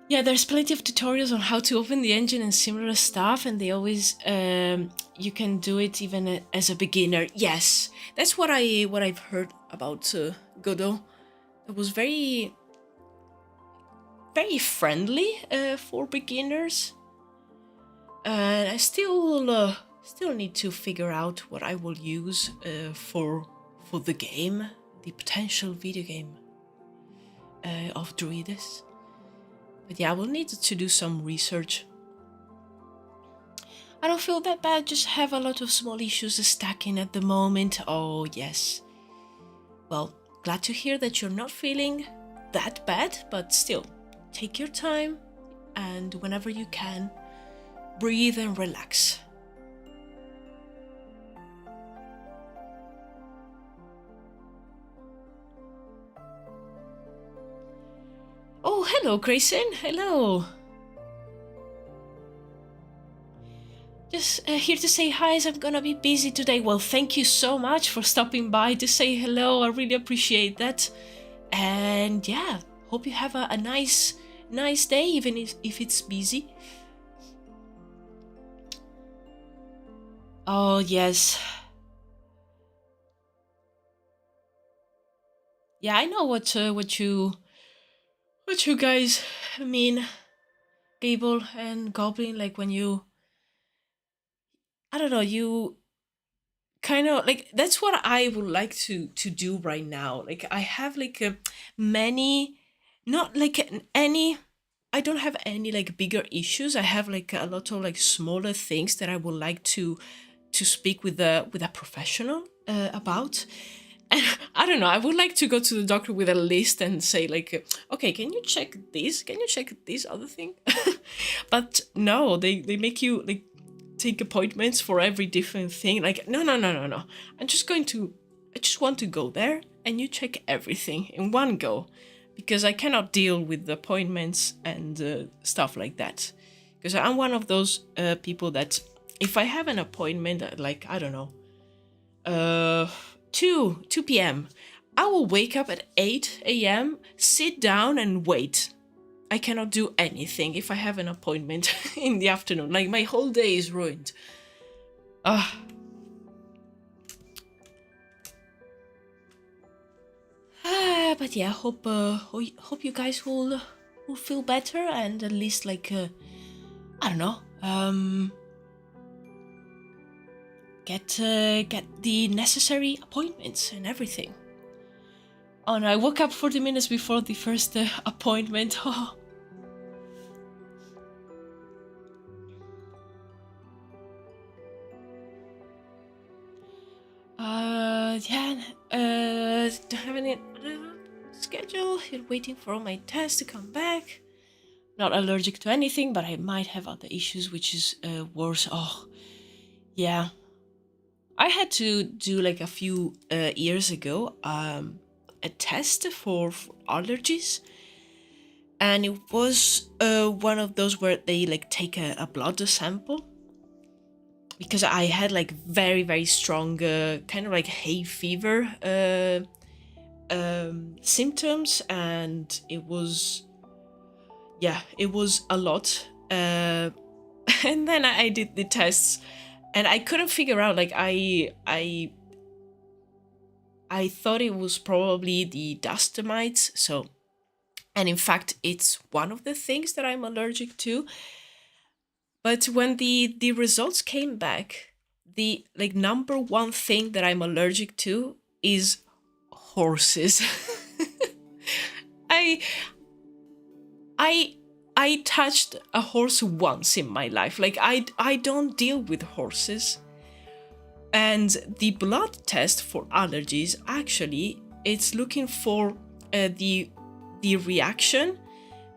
yeah, there's plenty of tutorials on how to open the engine and similar stuff, and they always you can do it even as a beginner. Yes, that's what I've heard about Godot. It was very friendly for beginners, and I still need to figure out what I will use for the game, the potential video game of Druwides. But yeah, I will need to do some research. I don't feel that bad, just have a lot of small issues stacking at the moment. Oh yes. Well, glad to hear that you're not feeling that bad, but still, take your time and whenever you can, breathe and relax. Oh, hello, Grayson. Hello. Just here to say hi as I'm gonna be busy today. Well, thank you so much for stopping by to say hello. I really appreciate that. And yeah, hope you have a nice day, even if it's busy. Oh, yes. Yeah, I know what you guys mean, Gable and Goblin, like when you, I don't know, you kind of like, that's what I would like to do right now. Like I have like many, not like any, I don't have any like bigger issues. I have like a lot of like smaller things that I would like to speak with a professional about. And I don't know, I would like to go to the doctor with a list and say like, okay, can you check this? Can you check this other thing? But no, they make you like take appointments for every different thing. Like, no. I just want to go there and you check everything in one go. Because I cannot deal with the appointments and stuff like that. Because I'm one of those people that if I have an appointment at like, I don't know, 2 p.m., I will wake up at 8 a.m., sit down and wait. I cannot do anything if I have an appointment in the afternoon. Like my whole day is ruined. But yeah, hope you guys will feel better and at least like I don't know, get the necessary appointments and everything. Oh no, I woke up 40 minutes before the first appointment. Oh. Yeah, don't have any schedule. Here waiting for all my tests to come back. Not allergic to anything, but I might have other issues, which is worse. Oh, yeah. I had to do like a few years ago a test for allergies, and it was one of those where they like take a blood sample, because I had like very strong kind of like hay fever symptoms, and it was a lot. And then I did the tests, and I couldn't figure out, like, I thought it was probably the dust mites. So, and in fact, it's one of the things that I'm allergic to. But when the results came back, the like number one thing that I'm allergic to is horses. I I I touched a horse once in my life. Like, I don't deal with horses. And the blood test for allergies, actually, it's looking for the reaction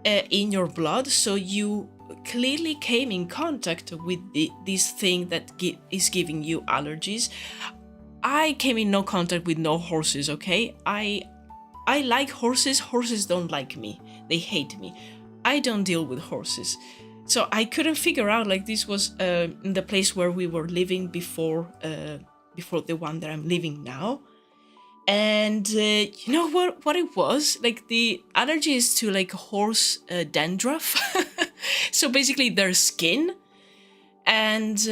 in your blood. So you clearly came in contact with this thing that is giving you allergies. I came in no contact with no horses, okay? I like horses. Horses don't like me. They hate me. I don't deal with horses. So I couldn't figure out, like, this was in the place where we were living before the one that I'm living now. And you know what it was? Like, the allergy is to, like, horse dandruff. So basically their skin. And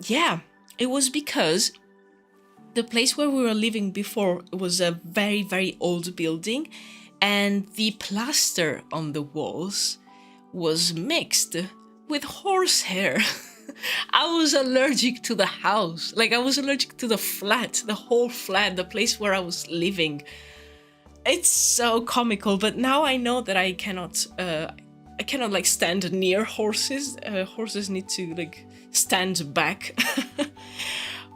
yeah, it was because the place where we were living before was a very, very old building, and the plaster on the walls was mixed with horsehair. I was allergic to the house. Like, I was allergic to the flat, the whole flat, the place where I was living. It's so comical, but now I know that I cannot like stand near horses. Horses need to, like, stand back.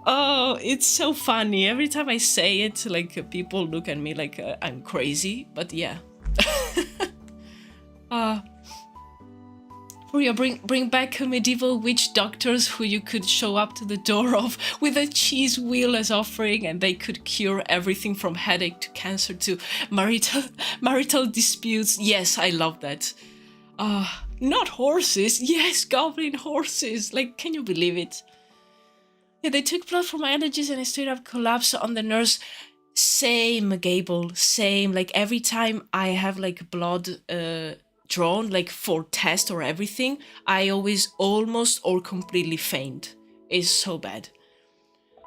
Oh, it's so funny. Every time I say it, like, people look at me like I'm crazy. But yeah. Or bring back medieval witch doctors who you could show up to the door of with a cheese wheel as offering, and they could cure everything from headache to cancer to marital disputes. Yes, I love that. Not horses. Yes, goblin horses. Like, can you believe it? Yeah, they took blood for my allergies and I straight up collapsed on the nurse. Same, Gable, same. Like, every time I have, like, blood drawn, like, for test or everything, I always almost or completely faint. It's so bad.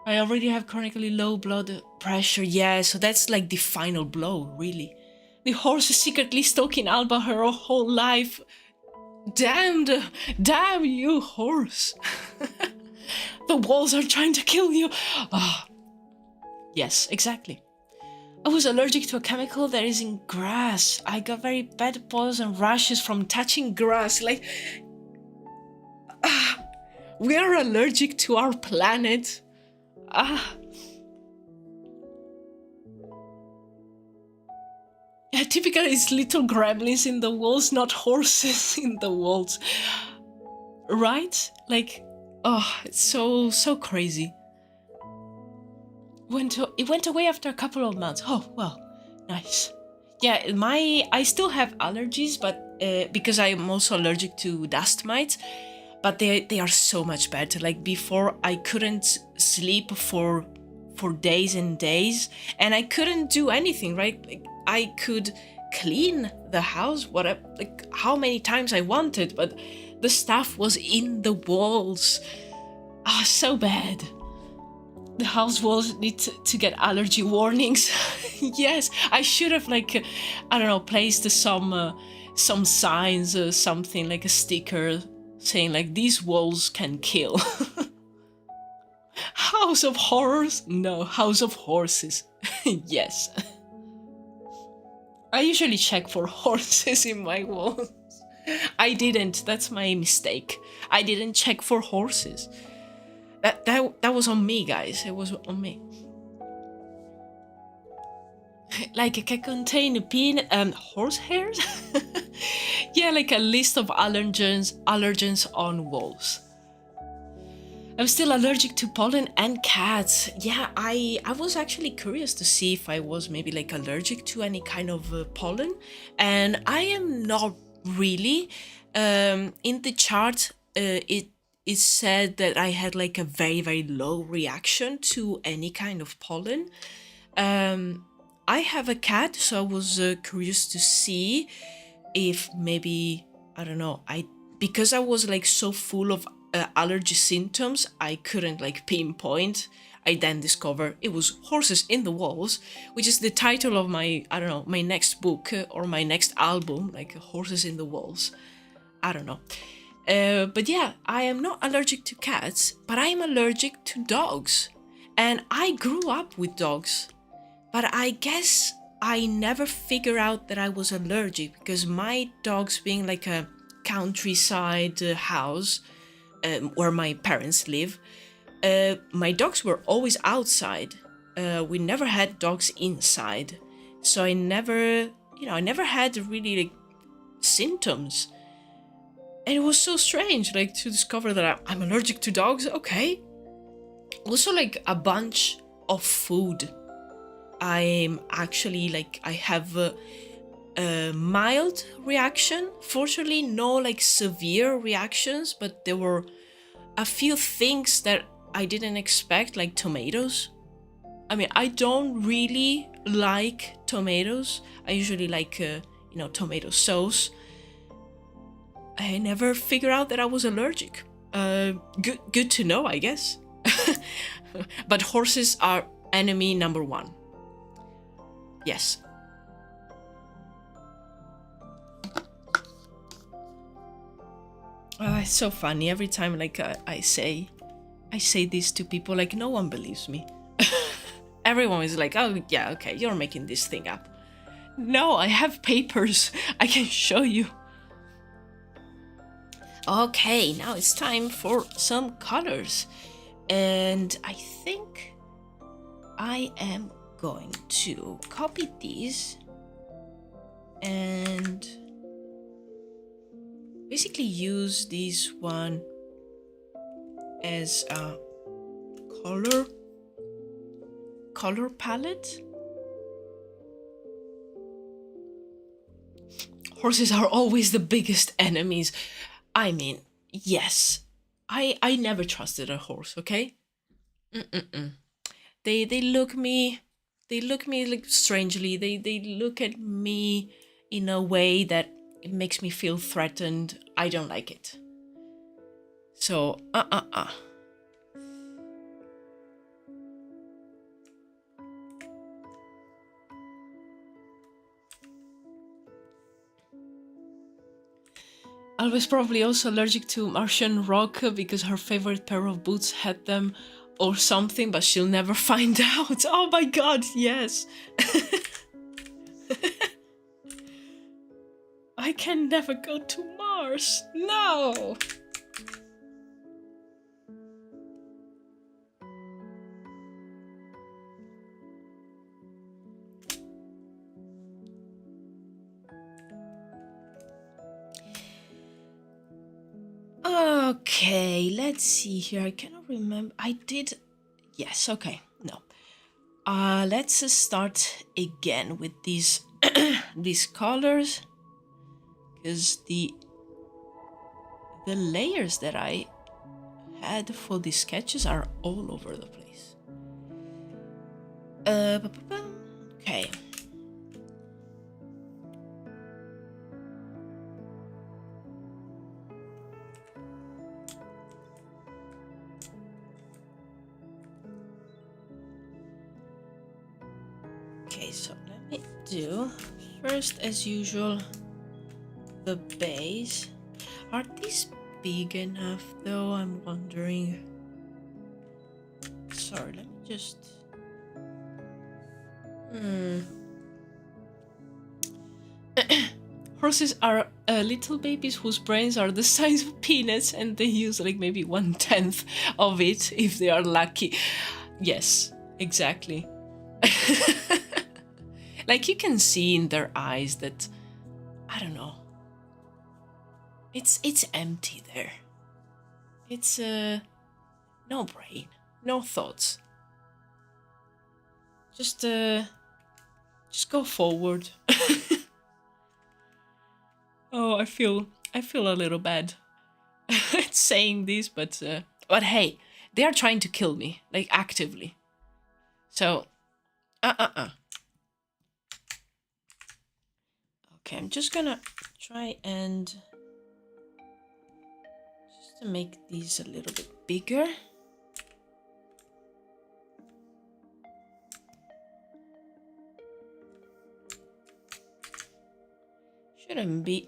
I already have chronically low blood pressure. Yeah, so that's like the final blow, really. The horse is secretly stalking Alba her whole life. Damn you, horse. The walls are trying to kill you. Oh. Yes, exactly. I was allergic to a chemical that is in grass. I got very bad boils and rashes from touching grass. Like, we are allergic to our planet. Yeah, typically it's little gremlins in the walls, not horses in the walls. Right? Like, oh, it's so crazy. It went away after a couple of months. Oh, well, nice. Yeah, I still have allergies, but because I am also allergic to dust mites, but they are so much better. Like, before, I couldn't sleep for days and days, and I couldn't do anything, right? Like, I could clean the house, whatever, like, how many times I wanted, but the stuff was in the walls. So bad. The house walls need to get allergy warnings. Yes, I should have, like, I don't know, placed some signs or something, like a sticker saying, like, these walls can kill. House of horrors? No, house of horses. Yes. I usually check for horses in my walls. I didn't. That's my mistake. I didn't check for horses. That was on me, guys. It was on me. Like, it can contain peanut and horsehairs? Yeah, like a list of allergens on walls. I'm still allergic to pollen and cats. Yeah, I was actually curious to see if I was maybe, like, allergic to any kind of pollen, and I am not really. In the chart, it said that I had, like, a very, very low reaction to any kind of pollen. I have a cat, so I was curious to see if maybe, I don't know, because I was like so full of allergy symptoms, I couldn't like pinpoint. I then discovered it was Horses in the Walls, which is the title of my, I don't know, my next book or my next album, like Horses in the Walls. I don't know. But yeah, I am not allergic to cats, but I am allergic to dogs. And I grew up with dogs, but I guess I never figured out that I was allergic because my dogs being like a countryside house where my parents live, my dogs were always outside. We never had dogs inside. So I never had really like symptoms. And it was so strange, like, to discover that I'm allergic to dogs. Okay. Also, like, a bunch of food. I'm actually, like, I have a mild reaction. Fortunately, no, like, severe reactions, but there were a few things that I didn't expect, like tomatoes. I mean, I don't really like tomatoes. I usually like, tomato sauce. I never figured out that I was allergic. Good to know, I guess. But horses are enemy number one. Yes. It's so funny. Every time, like, I say this to people, like, no one believes me. Everyone is like, oh, yeah, okay, you're making this thing up. No, I have papers. I can show you. Okay, now it's time for some colors. And I think I am going to copy these and basically use this one as a color palette. Horses are always the biggest enemies. I mean, yes, I never trusted a horse. Okay, they look me like strangely. They look at me in a way that it makes me feel threatened. I don't like it. So I was probably also allergic to Martian rock because her favorite pair of boots had them or something, but she'll never find out. Oh my god, yes. I can never go to Mars. No. Okay, let's see here. I cannot remember. I did. Yes, okay. No. Let's start again with these these colors, because the layers that I had for these sketches are all over the place. Okay. Okay, so let me do first, as usual, the base. Are these big enough though? I'm wondering. Sorry, let me just. Horses are little babies whose brains are the size of peanuts, and they use like maybe 1/10 of it if they are lucky. Yes, exactly. Like, you can see in their eyes that, I don't know, it's empty there. It's no brain, no thoughts. Just go forward. Oh, I feel a little bad saying this, but hey, they are trying to kill me, like, actively. So, Okay, I'm just gonna try and just to make these a little bit bigger. Shouldn't be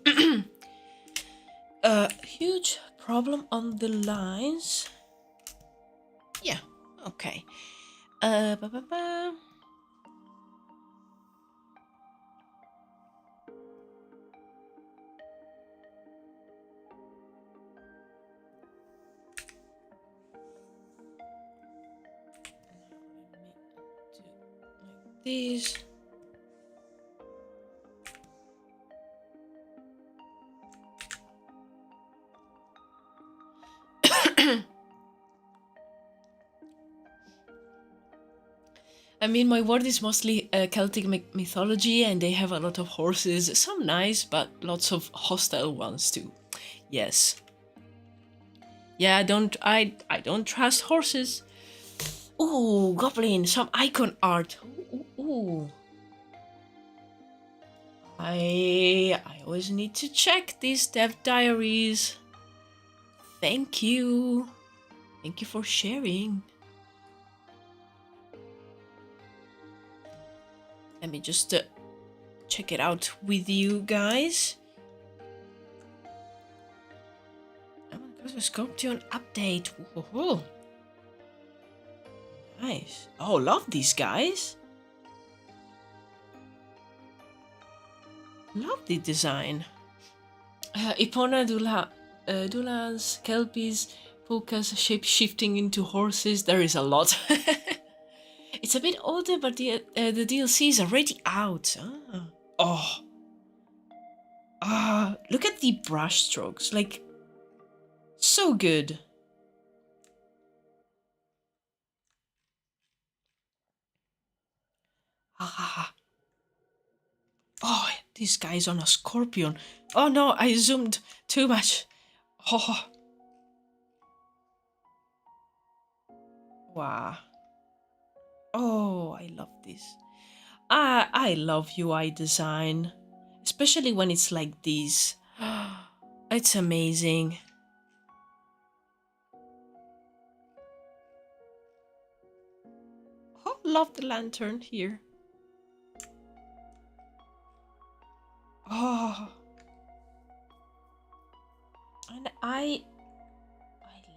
a huge problem on the lines. Yeah, okay. Ba -ba -ba. These. I mean, my world is mostly Celtic mythology, and they have a lot of horses. Some nice, but lots of hostile ones too. Yes. Yeah, I don't trust horses. Ooh, goblin, some icon art. Ooh. I always need to check these dev diaries. Thank you. Thank you for sharing. Let me just check it out with you guys. Oh my gosh, a Scorpion update. Whoa. Nice. Oh, love these guys. Love the design. Ipona Dulans, Kelpies, Pukas, shape-shifting into horses. There is a lot. It's a bit older, but the DLC is already out. Look at the brush strokes. Like, so good. Oh, this guy's on a scorpion. Oh no, I zoomed too much. Oh. Wow. Oh, I love this. I love UI design, especially when it's like this. It's amazing. Oh, love the lantern here. Oh, and I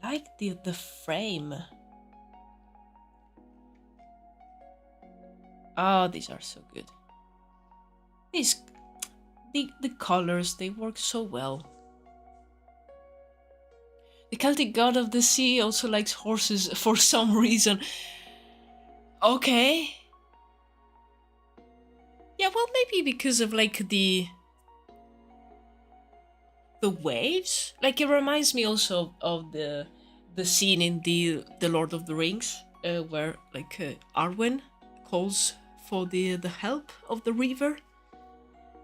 like the frame. Oh, these are so good. The colors, they work so well. The Celtic god of the sea also likes horses for some reason. Okay. Yeah, well, maybe because of like the waves. Like, it reminds me also of the scene in the Lord of the Rings, where like Arwen calls for the help of the river,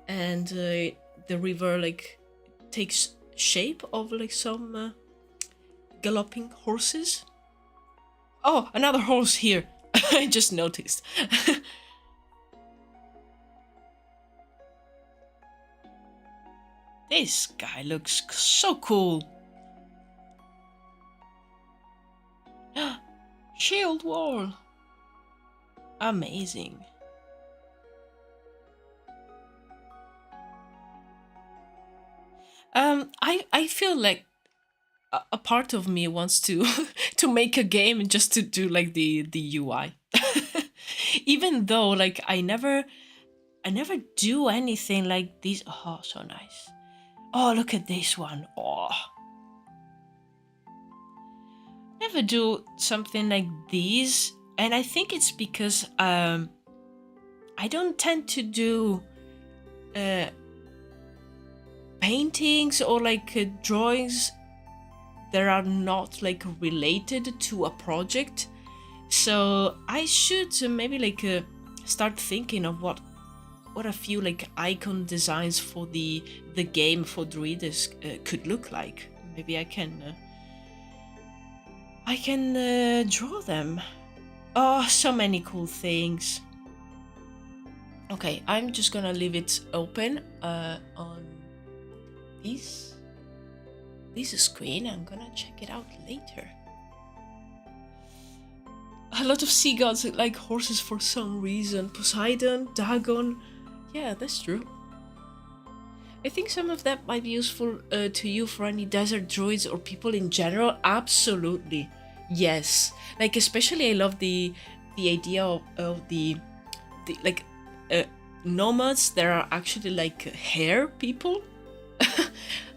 and the river like takes shape of like some galloping horses. Oh, another horse here. I just noticed. This guy looks so cool. Shield wall. Amazing. I feel like a part of me wants to to make a game just to do like the UI. Even though like I never do anything like this. Oh, so nice. Oh, look at this one. Oh. Never do something like these, and I think it's because I don't tend to do paintings or like drawings that are not like related to a project. So I should maybe like start thinking of what a few like icon designs for the game for Druwides could look like. Maybe I can draw them. Oh, so many cool things. Okay, I'm just gonna leave it open on this screen. I'm gonna check it out later. A lot of sea gods like horses for some reason. Poseidon, Dagon. Yeah, that's true. I think some of that might be useful to you for any desert druids or people in general. Absolutely, yes. Like especially, I love the idea of the like uh, nomads that are actually like hair people.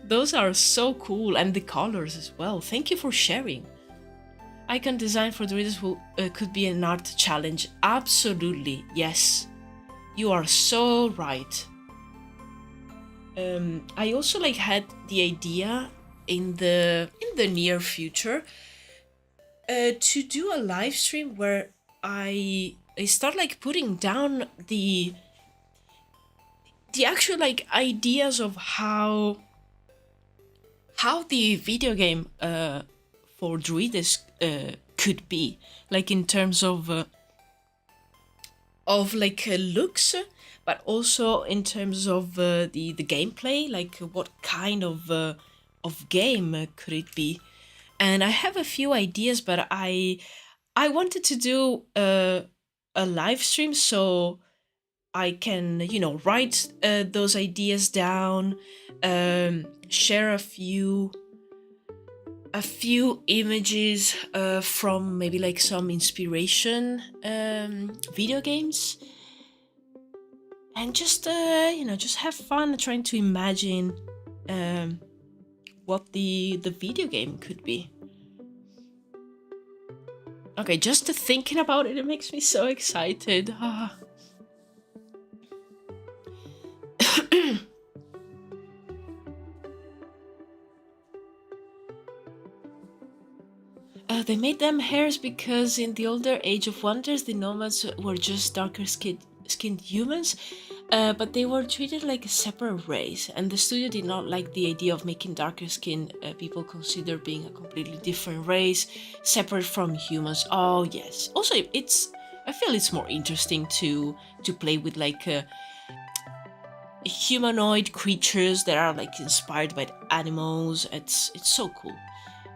Those are so cool, and the colors as well. Thank you for sharing. Icon design for druids will could be an art challenge. Absolutely, yes. You are so right. I also like had the idea in the near future to do a live stream where I start like putting down the actual like ideas of how the video game for Druides could be, like in terms of like looks, but also in terms of the gameplay, like what kind of game could it be. And I have a few ideas, but I wanted to do a live stream so I can, you know, write those ideas down, share a few images from maybe like some inspiration video games, and just you know, just have fun trying to imagine what the video game could be. Okay, just thinking about it, it makes me so excited. Ah. They made them hairs because in the older Age of Wonders, the nomads were just skinned humans, but they were treated like a separate race, and the studio did not like the idea of making darker skinned people consider being a completely different race, separate from humans. Oh yes. Also, I feel it's more interesting to play with like humanoid creatures that are like inspired by animals. It's so cool.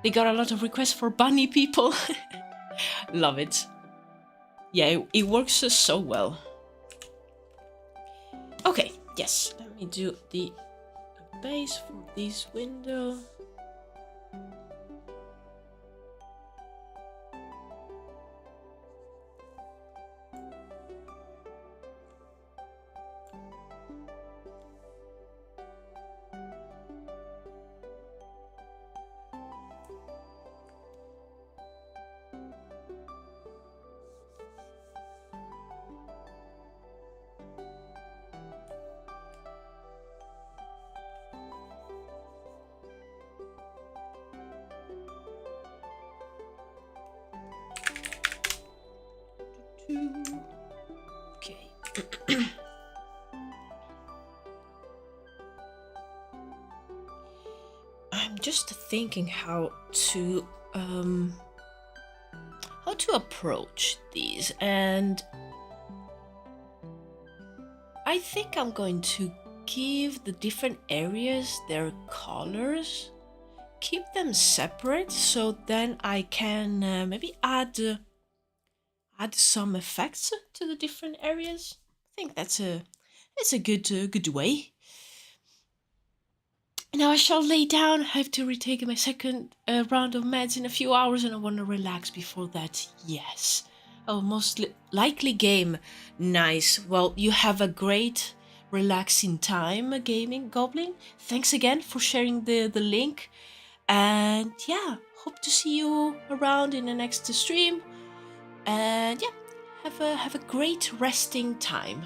They got a lot of requests for bunny people. Love it. Yeah, it works so well. Okay, yes. Let me do the base for this window. Okay. I'm just thinking how to approach these, and I think I'm going to give the different areas their colors, keep them separate, so then I can maybe add some effects to the different areas. I think that's a good way. Now I shall lay down. I have to retake my second round of meds in a few hours, and I want to relax before that. Yes. Oh, most likely game. Nice. Well, you have a great relaxing time gaming, Goblin. Thanks again for sharing the link. And yeah, hope to see you around in the next stream. And yeah, have a great resting time.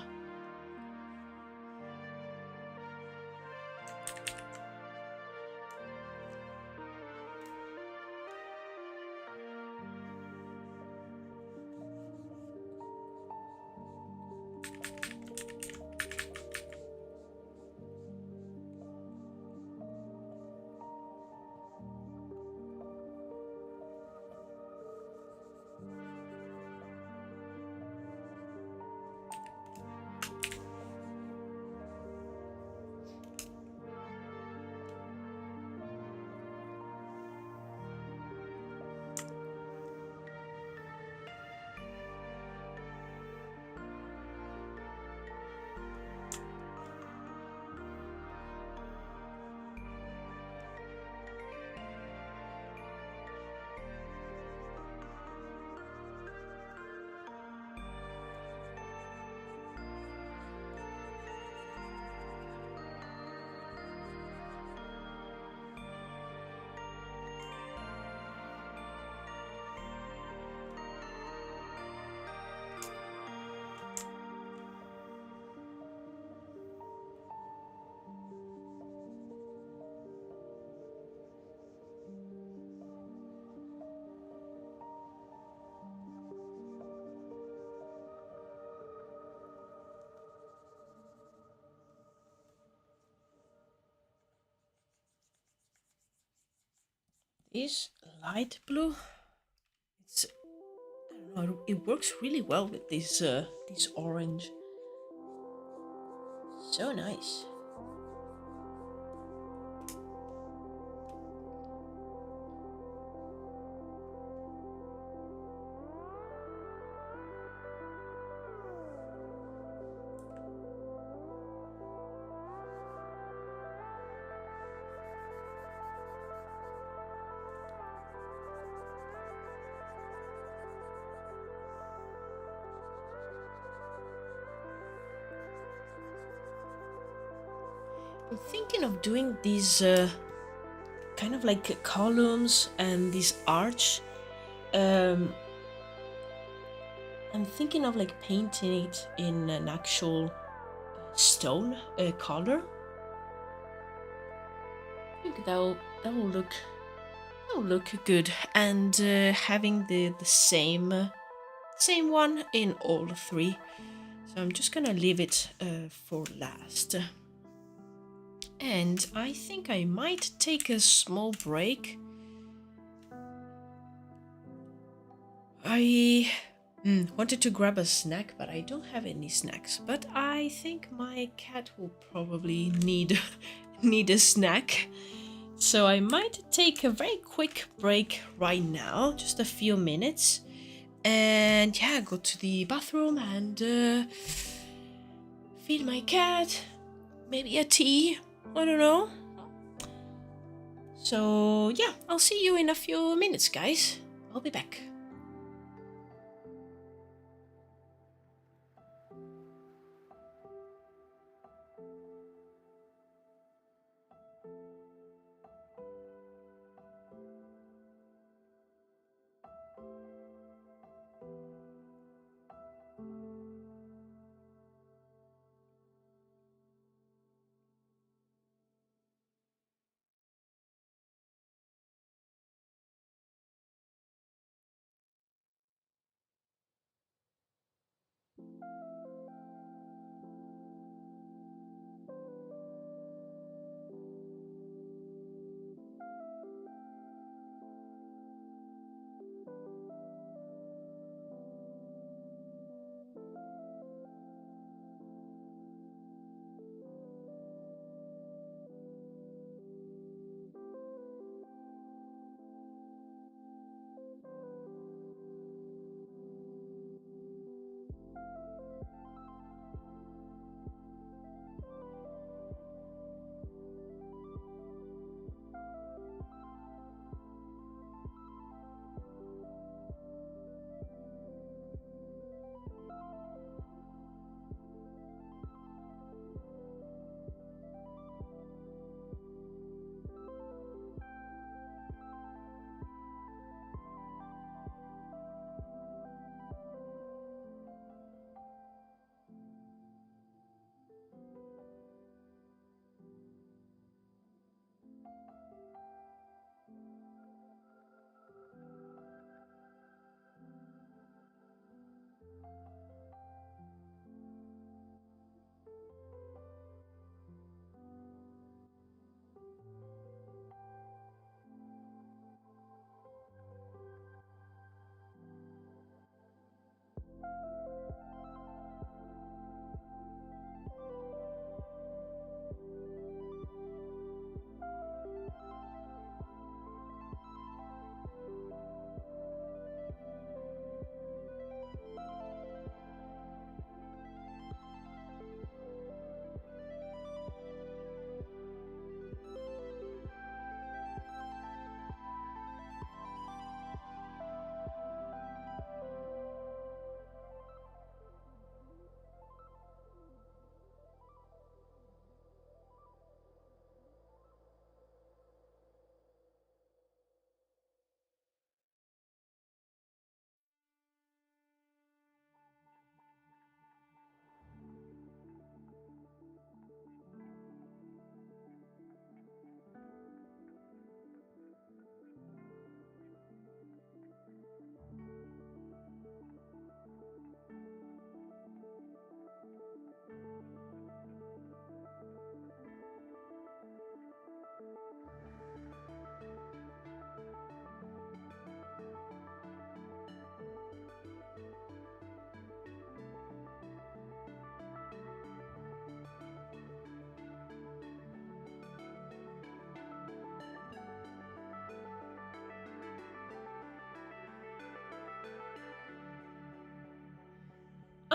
is light blue. It's, I don't know, it works really well with this orange. So nice. I'm thinking of doing these kind of like columns and this arch. Um, I'm thinking of like painting it in an actual stone color. I think that will look good, and having the same one in all three. So I'm just gonna leave it for last. And I think I might take a small break. I wanted to grab a snack, but I don't have any snacks. But I think my cat will probably need need a snack. So I might take a very quick break right now, just a few minutes, and yeah, go to the bathroom and feed my cat, maybe a tea, I don't know. So yeah, I'll see you in a few minutes, guys. I'll be back.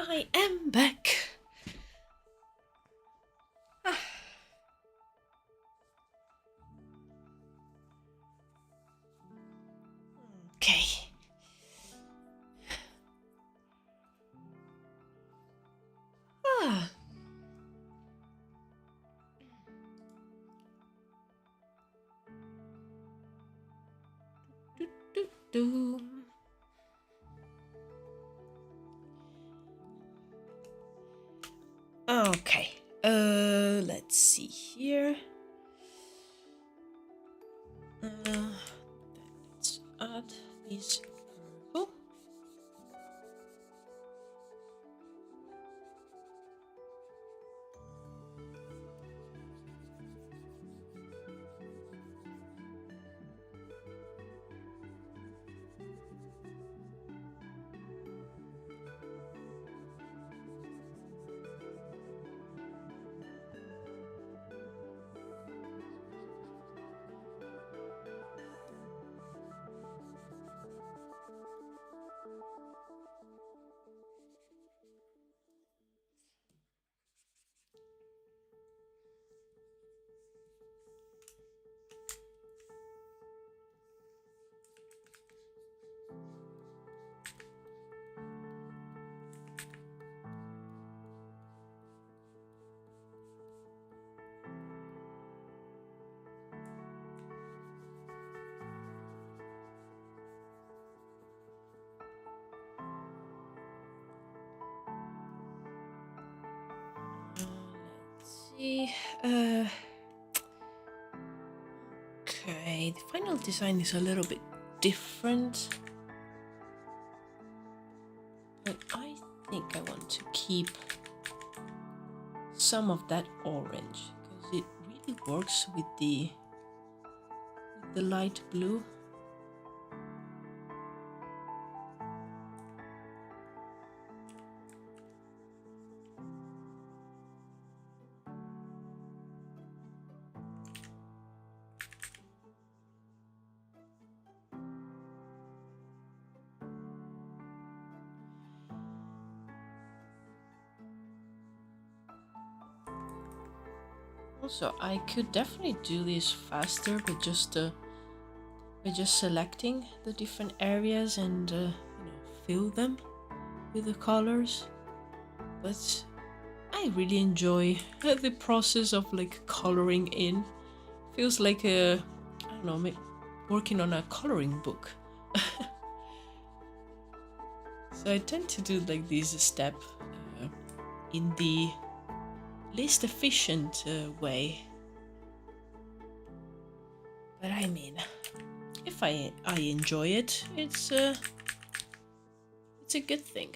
I am back. Okay. Ah. Do, do, do. Okay. Let's see here. Let's add this purple. Let's see. Okay, the final design is a little bit different, but I think I want to keep some of that orange because it really works with the light blue. Also, I could definitely do this faster, but just by just selecting the different areas and fill them with the colors. But I really enjoy the process of like coloring in. Feels like I don't know, working on a coloring book. So I tend to do like this step in the least efficient way. But I mean, if I enjoy it, it's a good thing.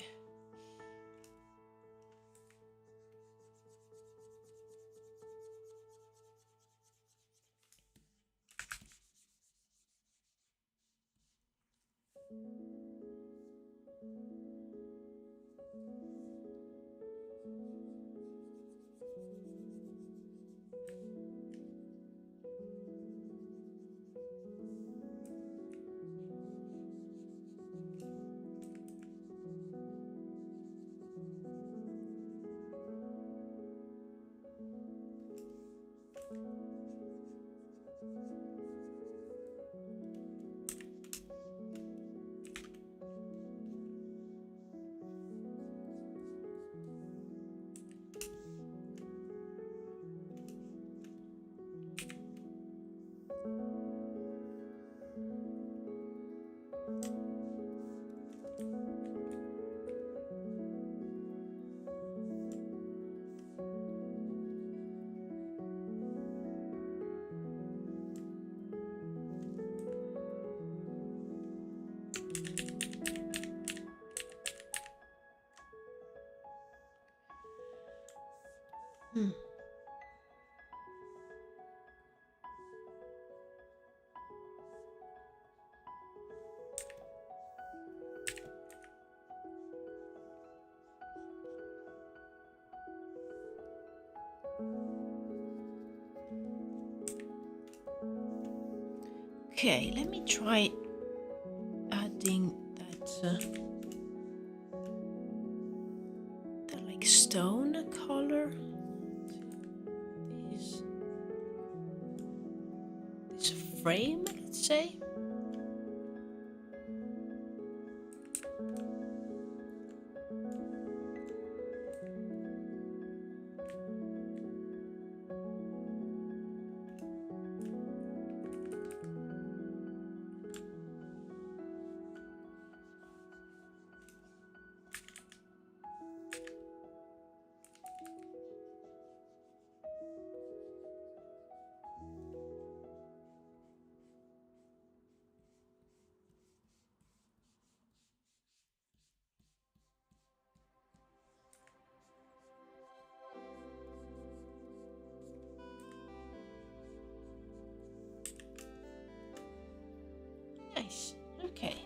Okay, let me try adding that this frame, let's say. Nice. Okay.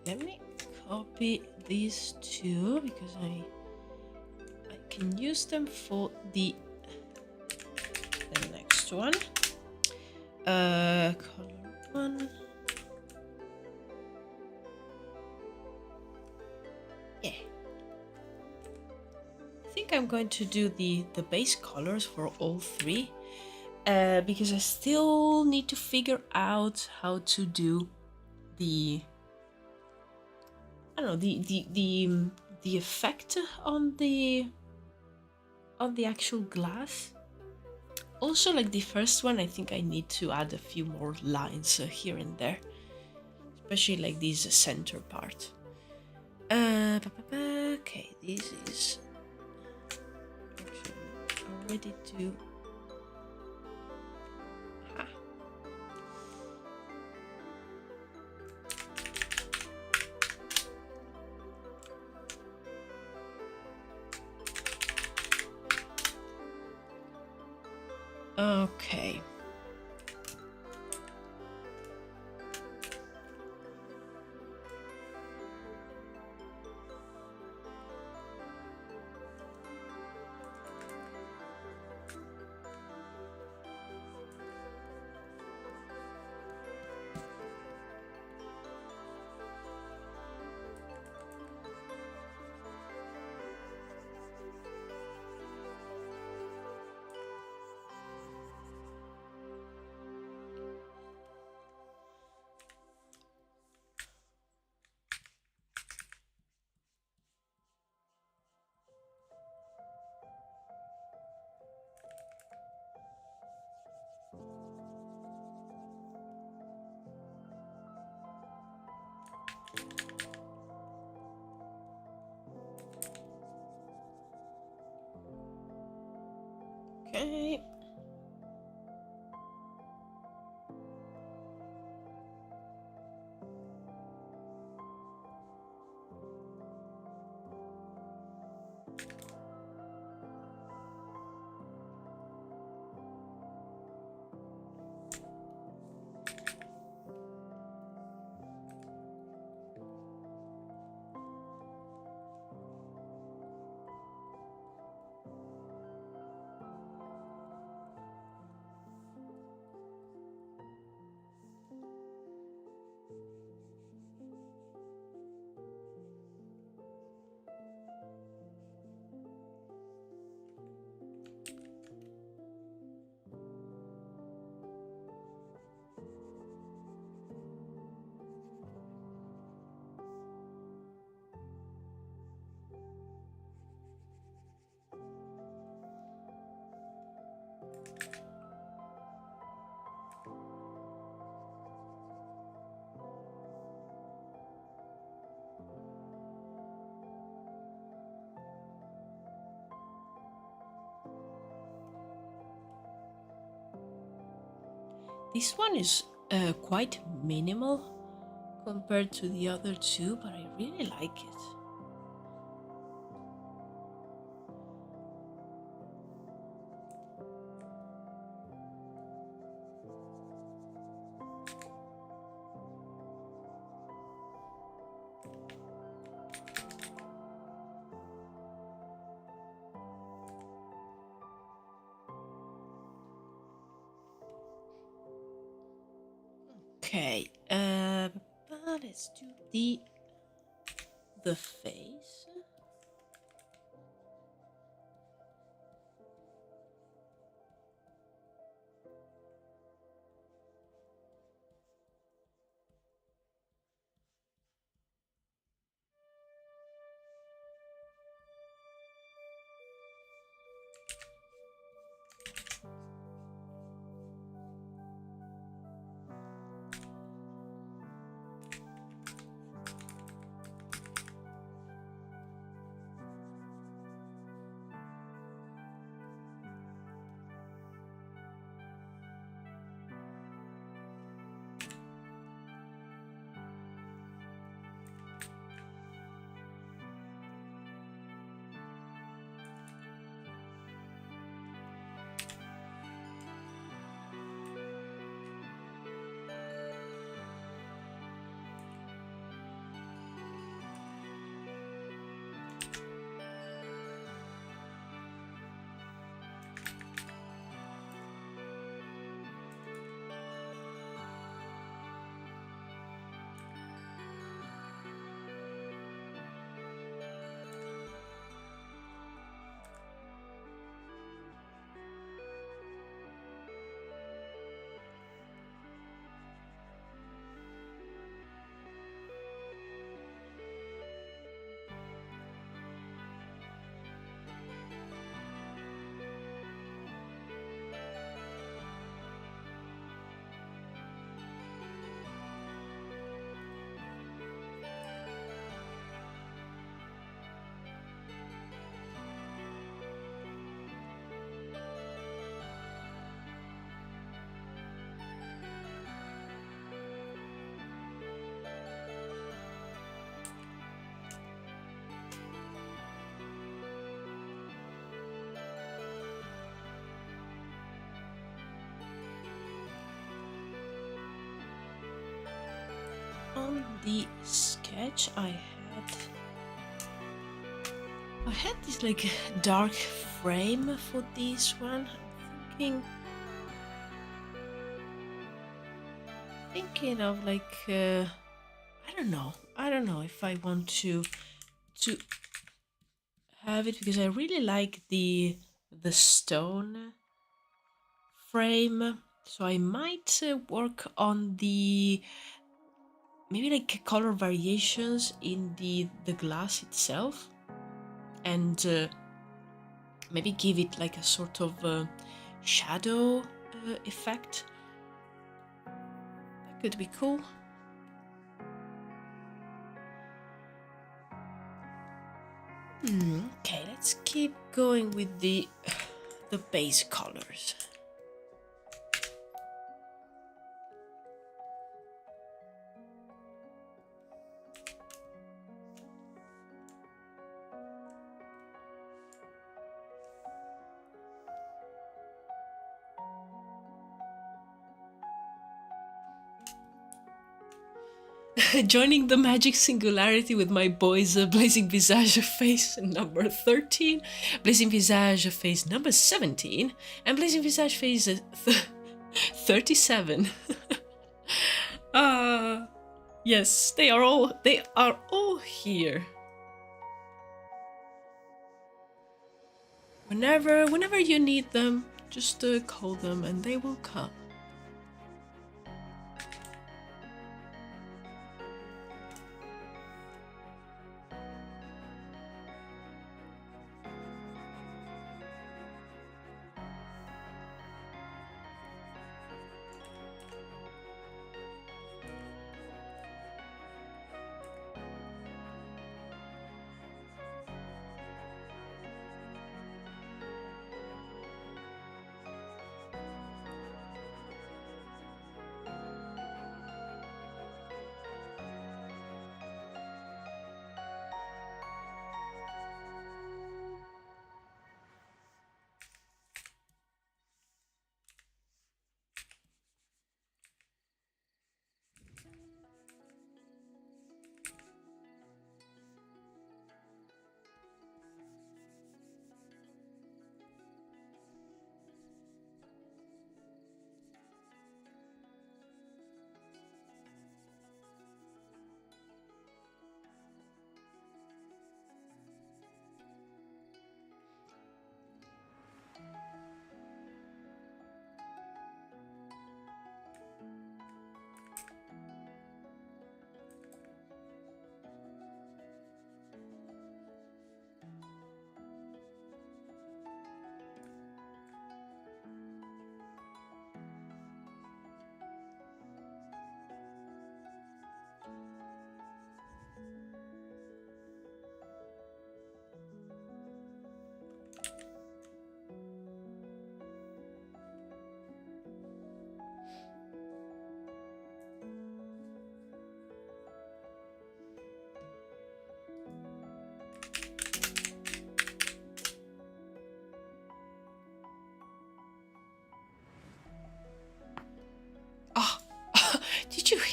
Let me copy these two because I can use them for the next one. Color one. Yeah. I think I'm going to do the base colors for all three. Because I still need to figure out how to do the I don't know the effect on the actual glass. Also, like the first one, I think I need to add a few more lines here and there, especially like this center part. Okay, this is actually already to. Okay. Okay. This one is quite minimal compared to the other two, but I really like it. Okay, let's do the face. On the sketch, I had this like dark frame for this one. I'm thinking of like I don't know if I want to have it, because I really like the stone frame. So I might work on the maybe like color variations in the glass itself, and maybe give it like a sort of shadow effect. That could be cool. Okay, let's keep going with the base colors. Joining the magic singularity with my boys, Blazing Visage face number 13, Blazing Visage face number 17, and Blazing Visage face 37. Yes, they are all here. Whenever you need them, just call them and they will come.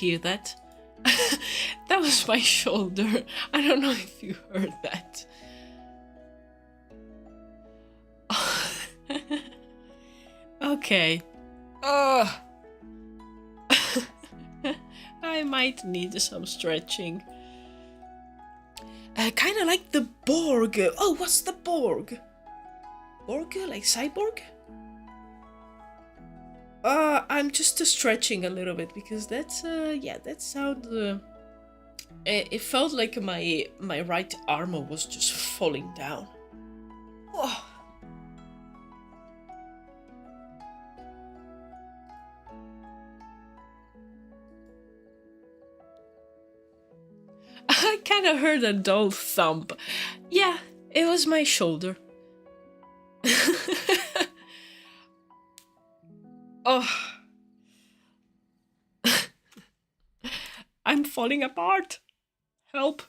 hear that? That was my shoulder. I don't know if you heard that. Okay. I might need some stretching. Kind of like the Borg. Oh, what's the Borg? Borg? Like cyborg? I'm just stretching a little bit because that's yeah, that sound. It felt like my right arm was just falling down. Oh. I kind of heard a dull thump. Yeah, it was my shoulder. Oh. I'm falling apart. Help.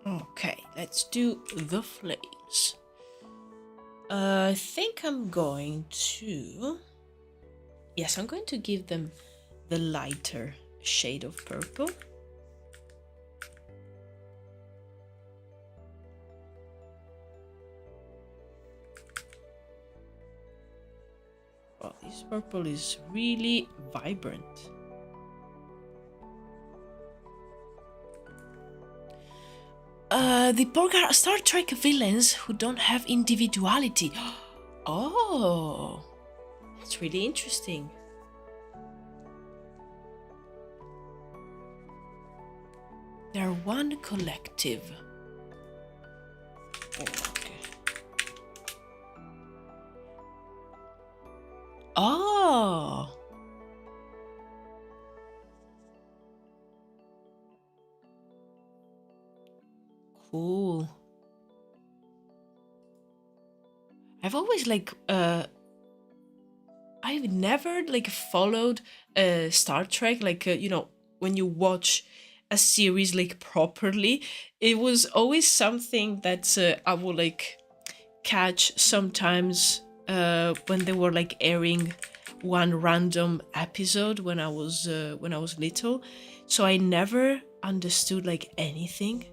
Okay, let's do the flames. I think I'm going to... Yes, I'm going to give them the lighter shade of purple. Oh, this purple is really vibrant. The Borg are Star Trek villains who don't have individuality. Oh, that's really interesting. They're one collective. Oh, okay. Oh. Cool. I've always I've never followed Star Trek you know, when you watch a series properly. It was always something that I would catch sometimes when they were airing one random episode when I was little. So I never understood anything,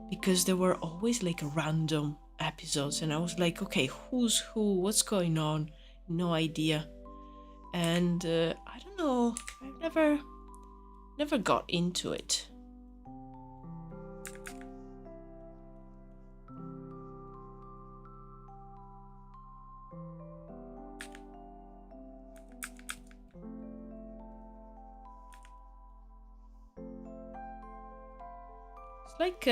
because there were always random episodes, and I was like, okay, who's who, what's going on, no idea. And I don't know, I never got into it. It's like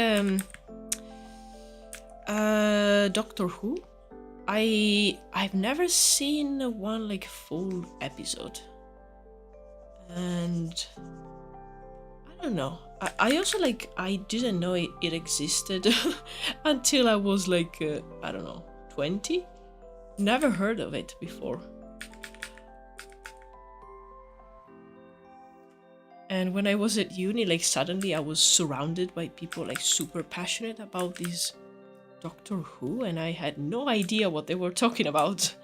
Doctor Who. I've never seen one full episode, and I don't know. I also I didn't know it existed until I was I don't know, 20. Never heard of it before. And when I was at uni, suddenly I was surrounded by people super passionate about this Doctor Who, and I had no idea what they were talking about.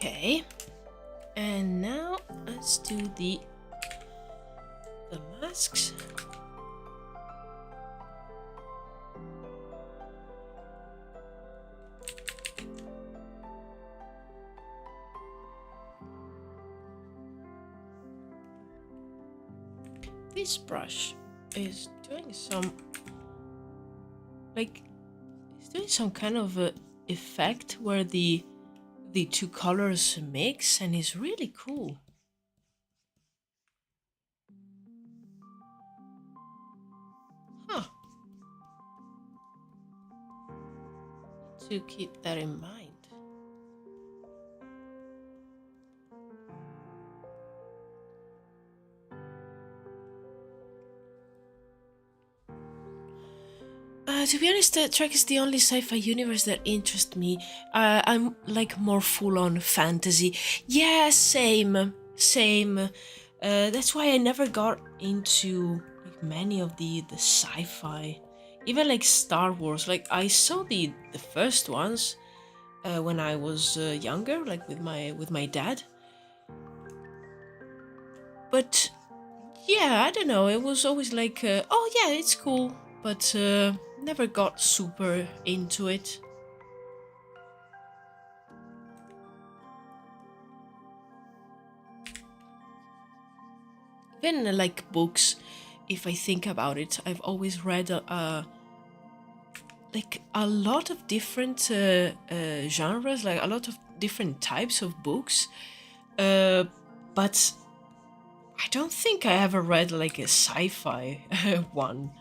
Okay, and now let's do the masks. This brush is doing some, like, it's doing some kind of a effect where the two colors mix, and it's really cool. Huh. To keep that in mind. To be honest, Trek is the only sci-fi universe that interests me. I'm like more full-on fantasy. Yeah, same. That's why I never got into like many of the sci-fi, even like Star Wars. Like I saw the first ones when I was younger, like with my dad. But yeah, I don't know. It was always like, oh yeah, it's cool, but never got super into it. Even like books, if I think about it, I've always read like a lot of different genres, like a lot of different types of books. But I don't think I ever read like a sci-fi one.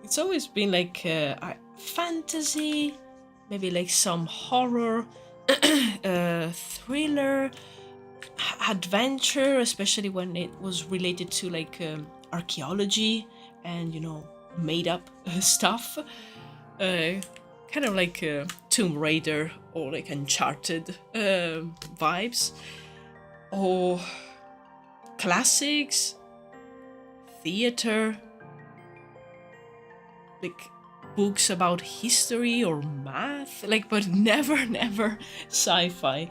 It's always been like fantasy, maybe like some horror, thriller, adventure, especially when it was related to like archaeology and made up stuff. Kind of like Tomb Raider or like Uncharted vibes, or classics, theater, like books about history or math, like, but never sci-fi.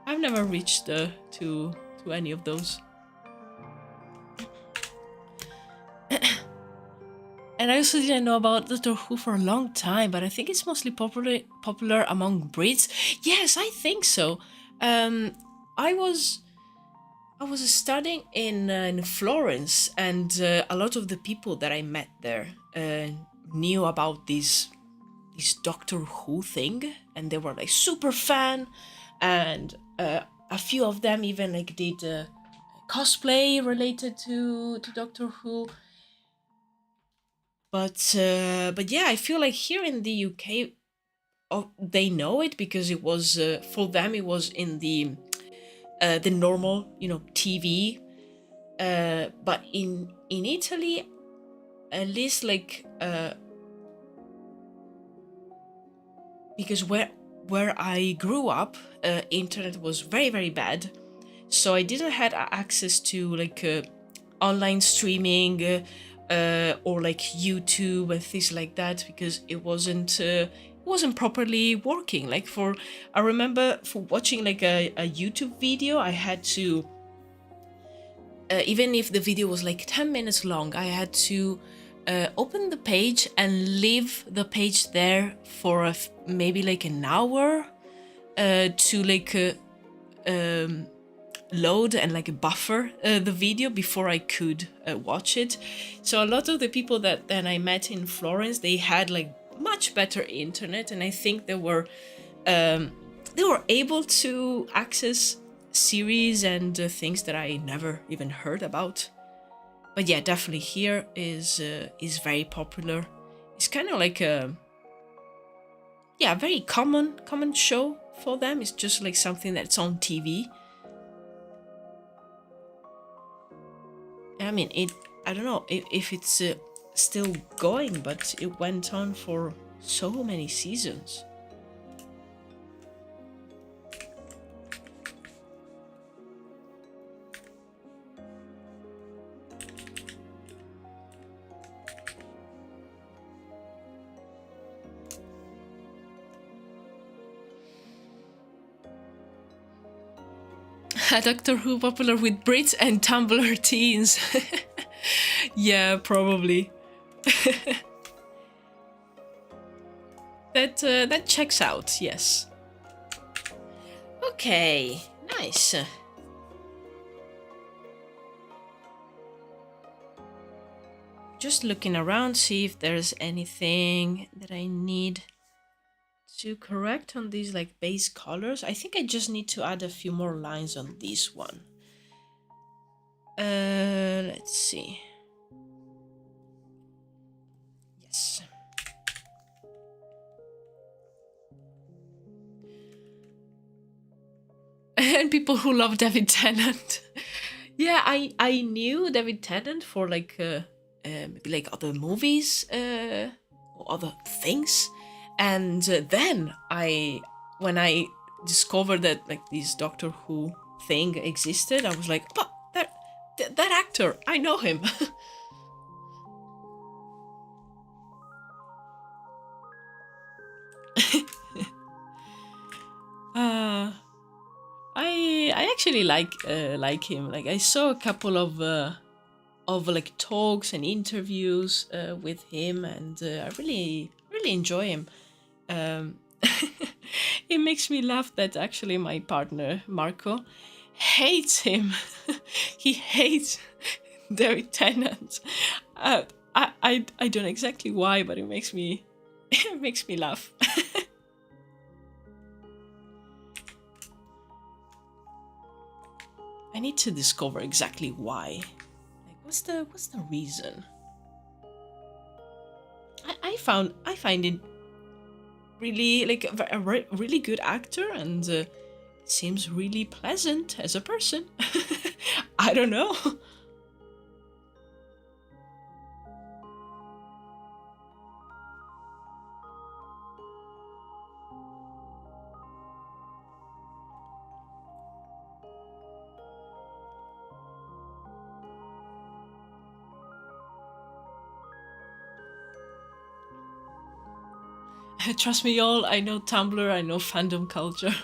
I've never reached to any of those. And I also didn't know about Doctor Who for a long time, but I think it's mostly popular among Brits. Yes, I think so. Um, I was studying in Florence, and a lot of the people that I met there knew about this Doctor Who thing, and they were like super fan, and a few of them even like did cosplay related to Doctor Who. But yeah, I feel like here in the UK, oh, they know it because it was for them it was in the normal TV. But in Italy, at least like because where I grew up, internet was very bad, so I didn't had access to like online streaming or like YouTube and things like that, because it wasn't properly working. Like I remember for watching like a YouTube video, I had to even if the video was like 10 minutes long, I had to open the page and leave the page there for maybe like an hour to like load and like buffer the video before I could watch it. So a lot of the people that then I met in Florence, they had like much better internet, and I think they were able to access series and things that I never even heard about. But yeah, definitely here is very popular. It's kind of like a very common show for them. It's just like something that's on TV. I mean, I don't know if it's still going, but it went on for so many seasons. A Doctor Who popular with Brits and Tumblr teens. Yeah, probably. That checks out, yes. Okay, nice. Just looking around, see if there's anything that I need to correct on these like base colors. I think I just need to add a few more lines on this one. Let's see. Yes. And people who love David Tennant. Yeah, I knew David Tennant for like maybe like other movies or other things, and then when I discovered that like this Doctor Who thing existed, I was like, but that actor, I know him. uh, I actually like him. Like I saw a couple of like talks and interviews with him, and I really enjoy him. Um, it makes me laugh that actually my partner Marco hates him. He hates David Tennant. I don't know exactly why, but it makes me it makes me laugh. I need to discover exactly why. Like, what's the reason? I find it really like a really good actor, and seems really pleasant as a person. I don't know. Trust me, y'all. I know Tumblr. I know fandom culture.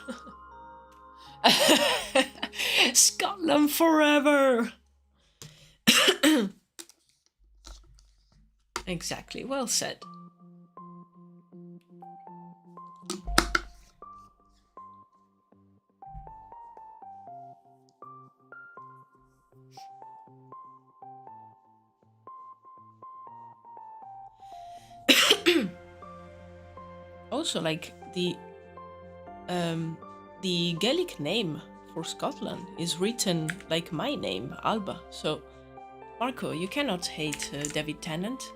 Scotland forever. Exactly. Well said. Also, like the Gaelic name for Scotland is written like my name, Alba. So, Marco, you cannot hate David Tennant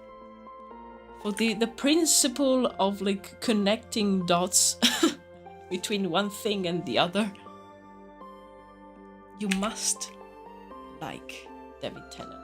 for the principle of like connecting dots between one thing and the other. You must like David Tennant.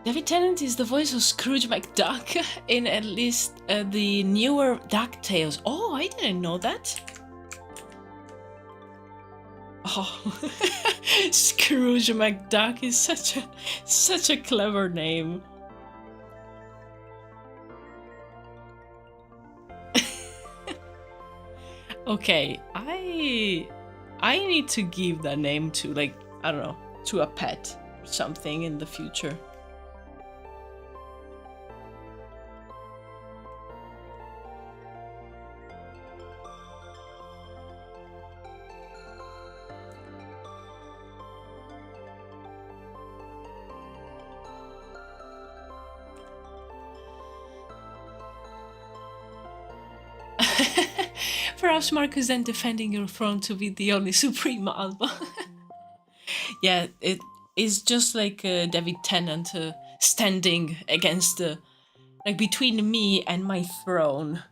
David Tennant is the voice of Scrooge McDuck in at least the newer DuckTales. Oh, I didn't know that. Oh, Scrooge McDuck is such a clever name. Okay, I need to give that name to like, I don't know, to a pet or something in the future. Perhaps Marcus then defending your throne to be the only Supreme Alba. Yeah, it is just like David Tennant standing against like between me and my throne.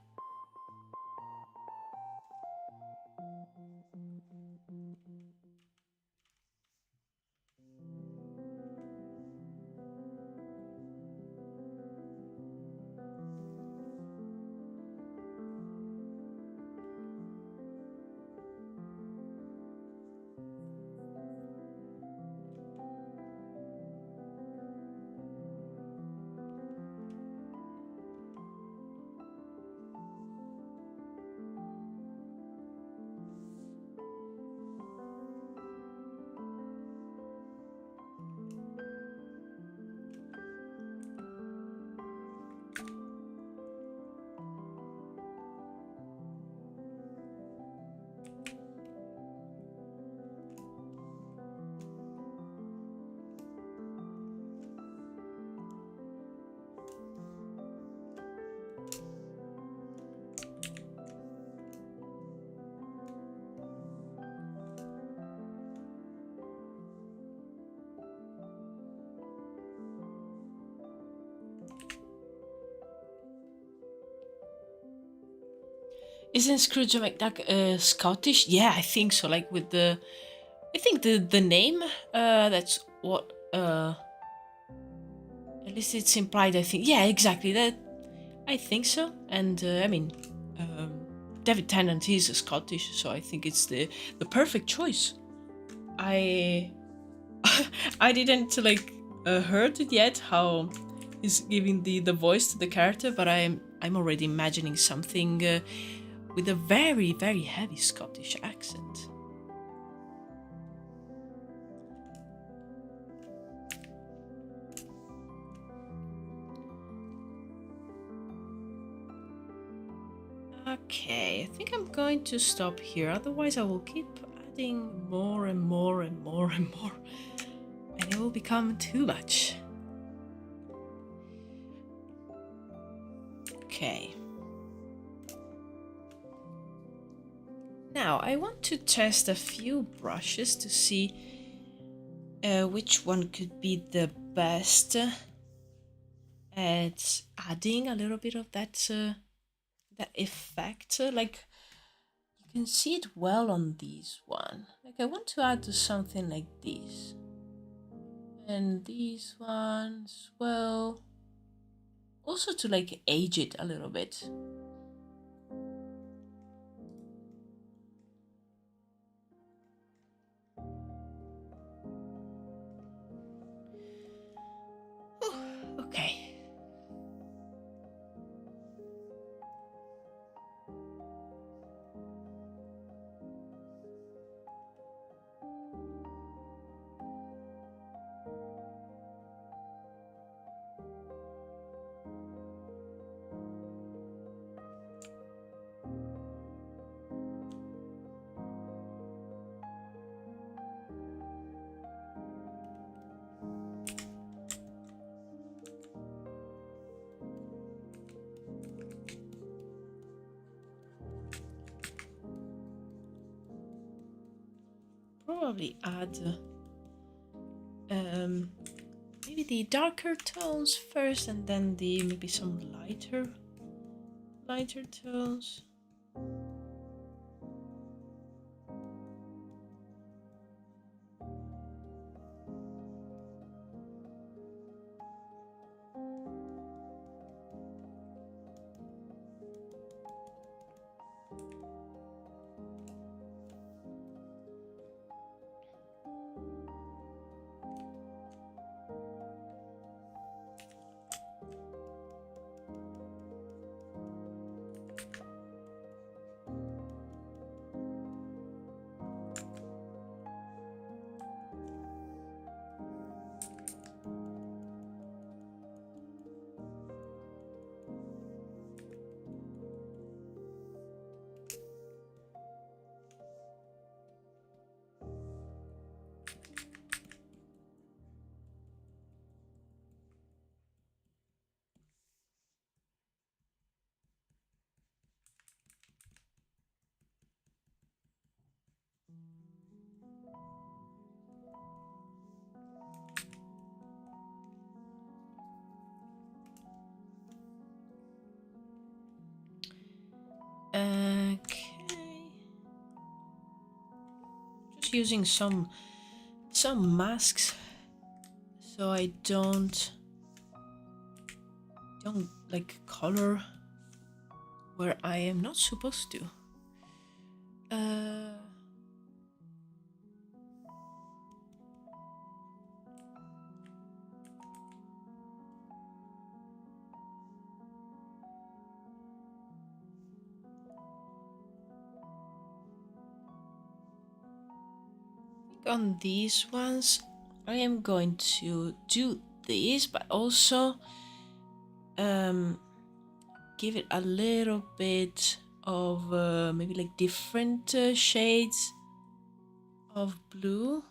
Isn't Scrooge McDuck Scottish? Yeah, I think so. Like with the, I think the name. That's what. At least it's implied. I think. Yeah, exactly. That. I think so. And I mean, um, David Tennant is Scottish, so I think it's the perfect choice. I I didn't like heard it yet how he's giving the voice to the character, but I'm already imagining something with a very heavy Scottish accent. Okay, I think I'm going to stop here. Otherwise, I will keep adding more and more and more and more, and it will become too much. Okay. Now, I want to test a few brushes to see which one could be the best at adding a little bit of that effect. Like, you can see it well on this one. Like, I want to add something like this. And these ones, well, also to like age it a little bit. Okay. Probably add maybe the darker tones first, and then the maybe some lighter tones. Okay. Just using some masks so I don't like color where I am not supposed to. On these ones, I am going to do this, but also give it a little bit of maybe like different shades of blue,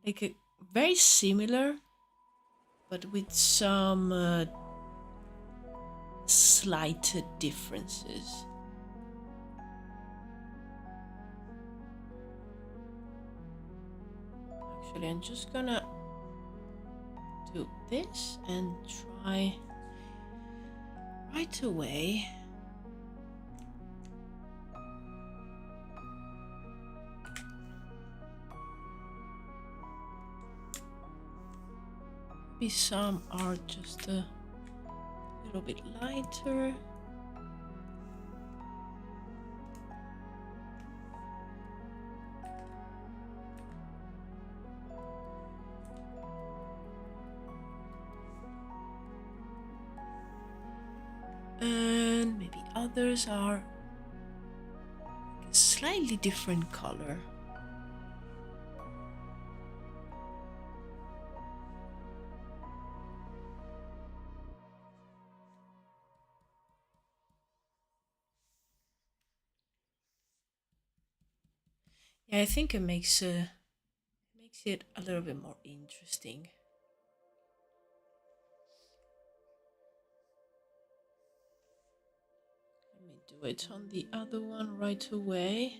like very similar, but with some slight differences. Actually, I'm just gonna do this and try right away Maybe some are just a little bit lighter. And maybe others are a slightly different color. Yeah, I think it makes it a little bit more interesting. Let me do it on the other one right away.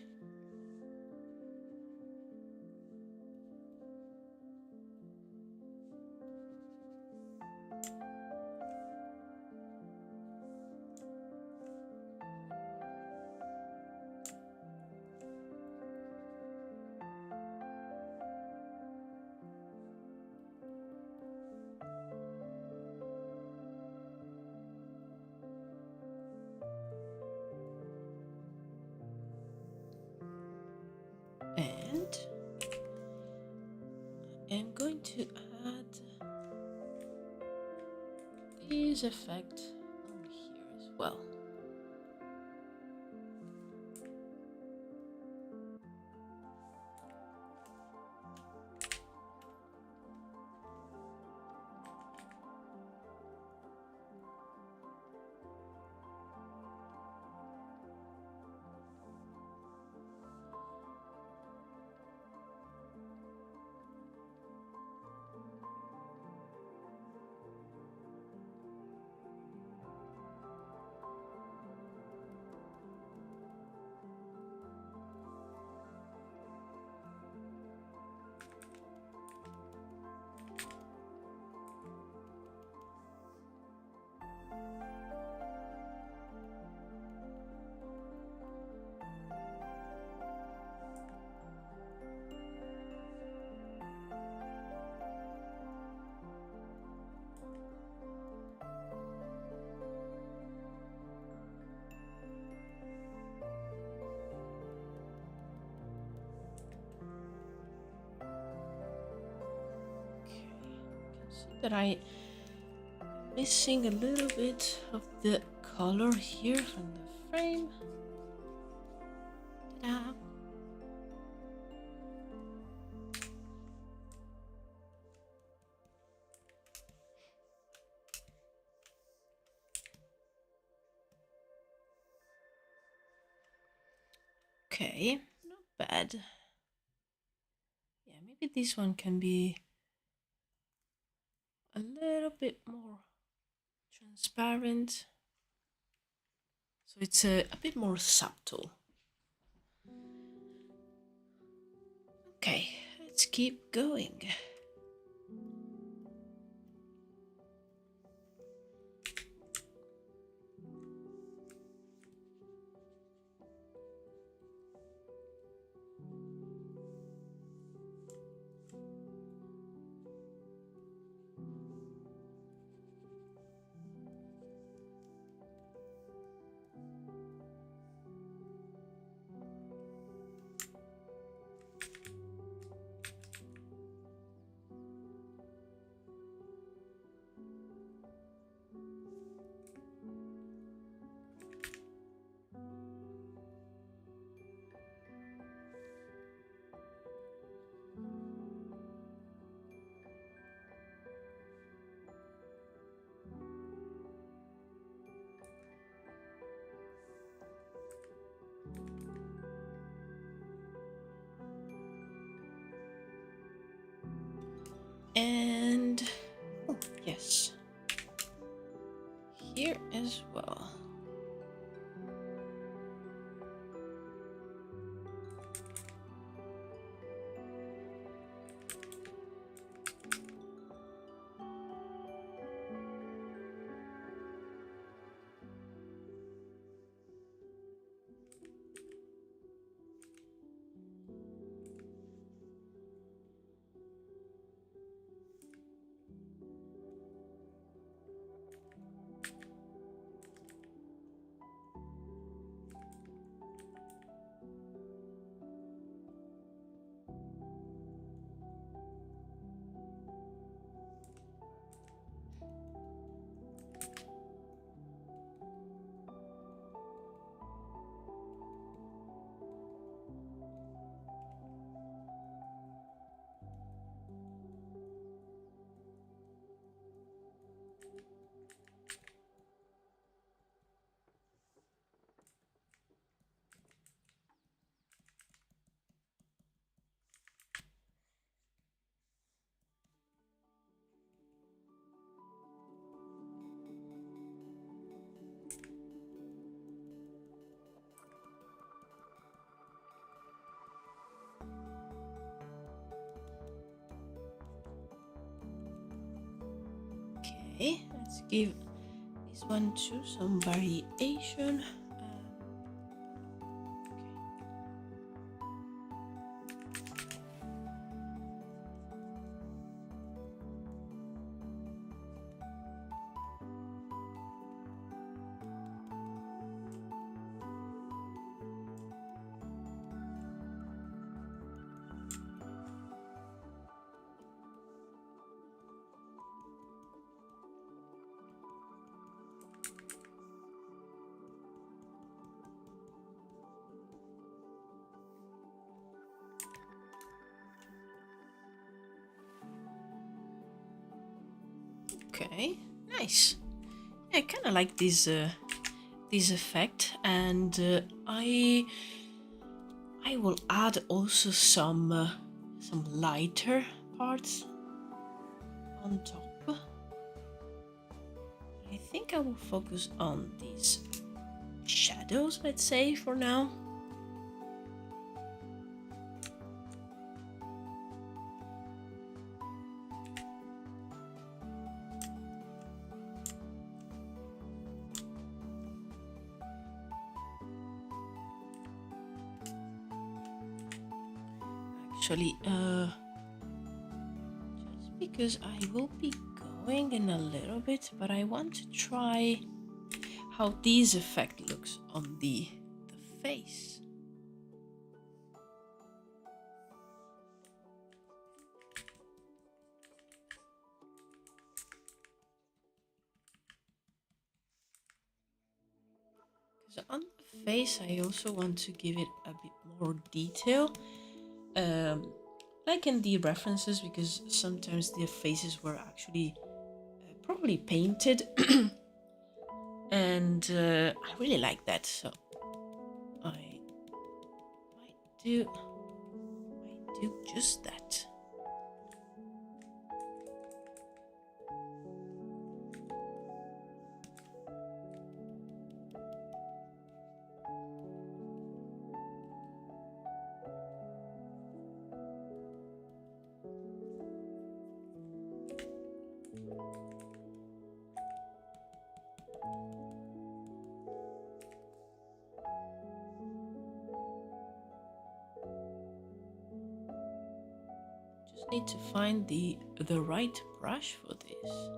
And I'm going to add this effect on here as well. That I'm missing a little bit of the color here from the frame. Ta-da! Okay, not bad. Yeah, maybe this one can be a little bit more transparent. So it's a bit more subtle. Okay, let's keep going. And oh, yes, here as well. Okay, let's give this one too some variation. Okay, nice. I kind of like this effect, and I will add also some lighter parts on top. I think I will focus on these shadows, let's say, for now. Actually, just because I will be going in a little bit, but I want to try how this effect looks on the face. Because on the face, I also want to give it a bit more detail. Like in the references, because sometimes the faces were actually probably painted. And I really like that, so I might do just that. Just need to find the right brush for this.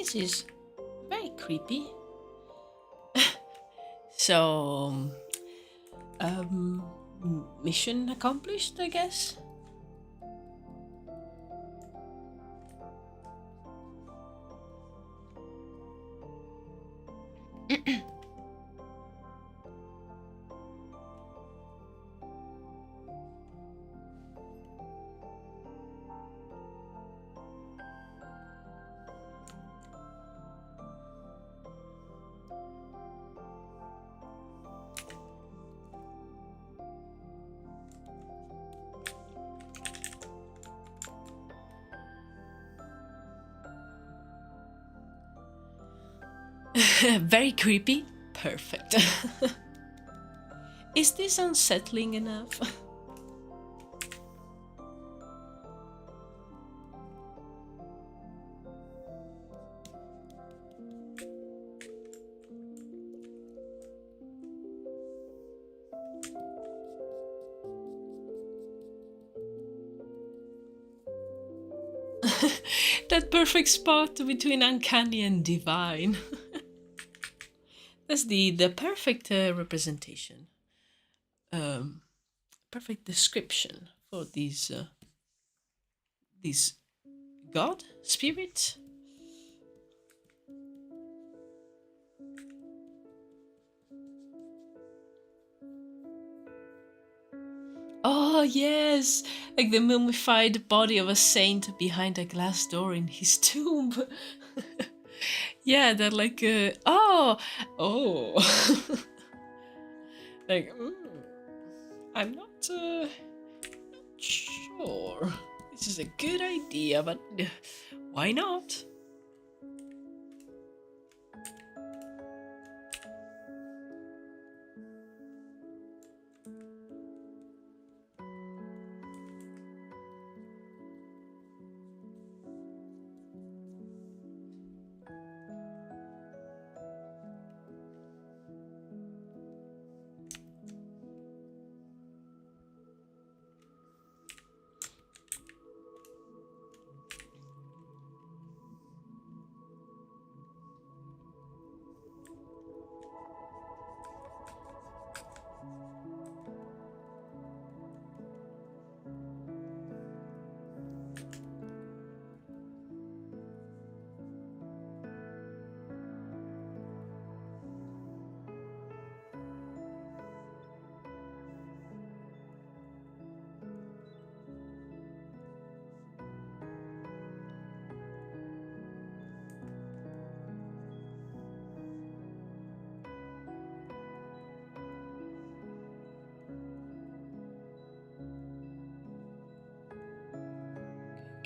this is very creepy. So, mission accomplished, I guess. Very creepy. Perfect. Is this unsettling enough? That perfect spot between uncanny and divine. That's the perfect representation. Perfect description for these god spirit. Oh yes, like the mummified body of a saint behind a glass door in his tomb. Yeah, that like oh like I'm not sure. This is a good idea, but why not?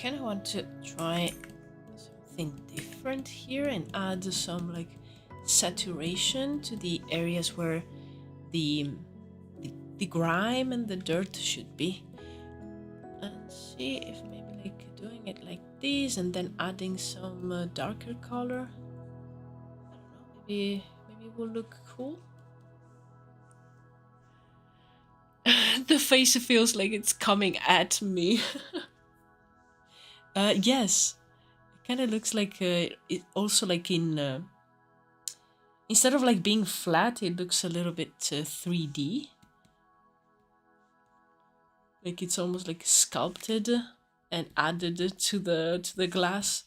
Kind of want to try something different here and add some like saturation to the areas where the the grime and the dirt should be, and see if maybe like doing it like this and then adding some darker color. I don't know, maybe it will look cool. The face feels like it's coming at me. Yes, it kind of looks like it also like in instead of like being flat, it looks a little bit 3D. Like it's almost like sculpted and added to the glass.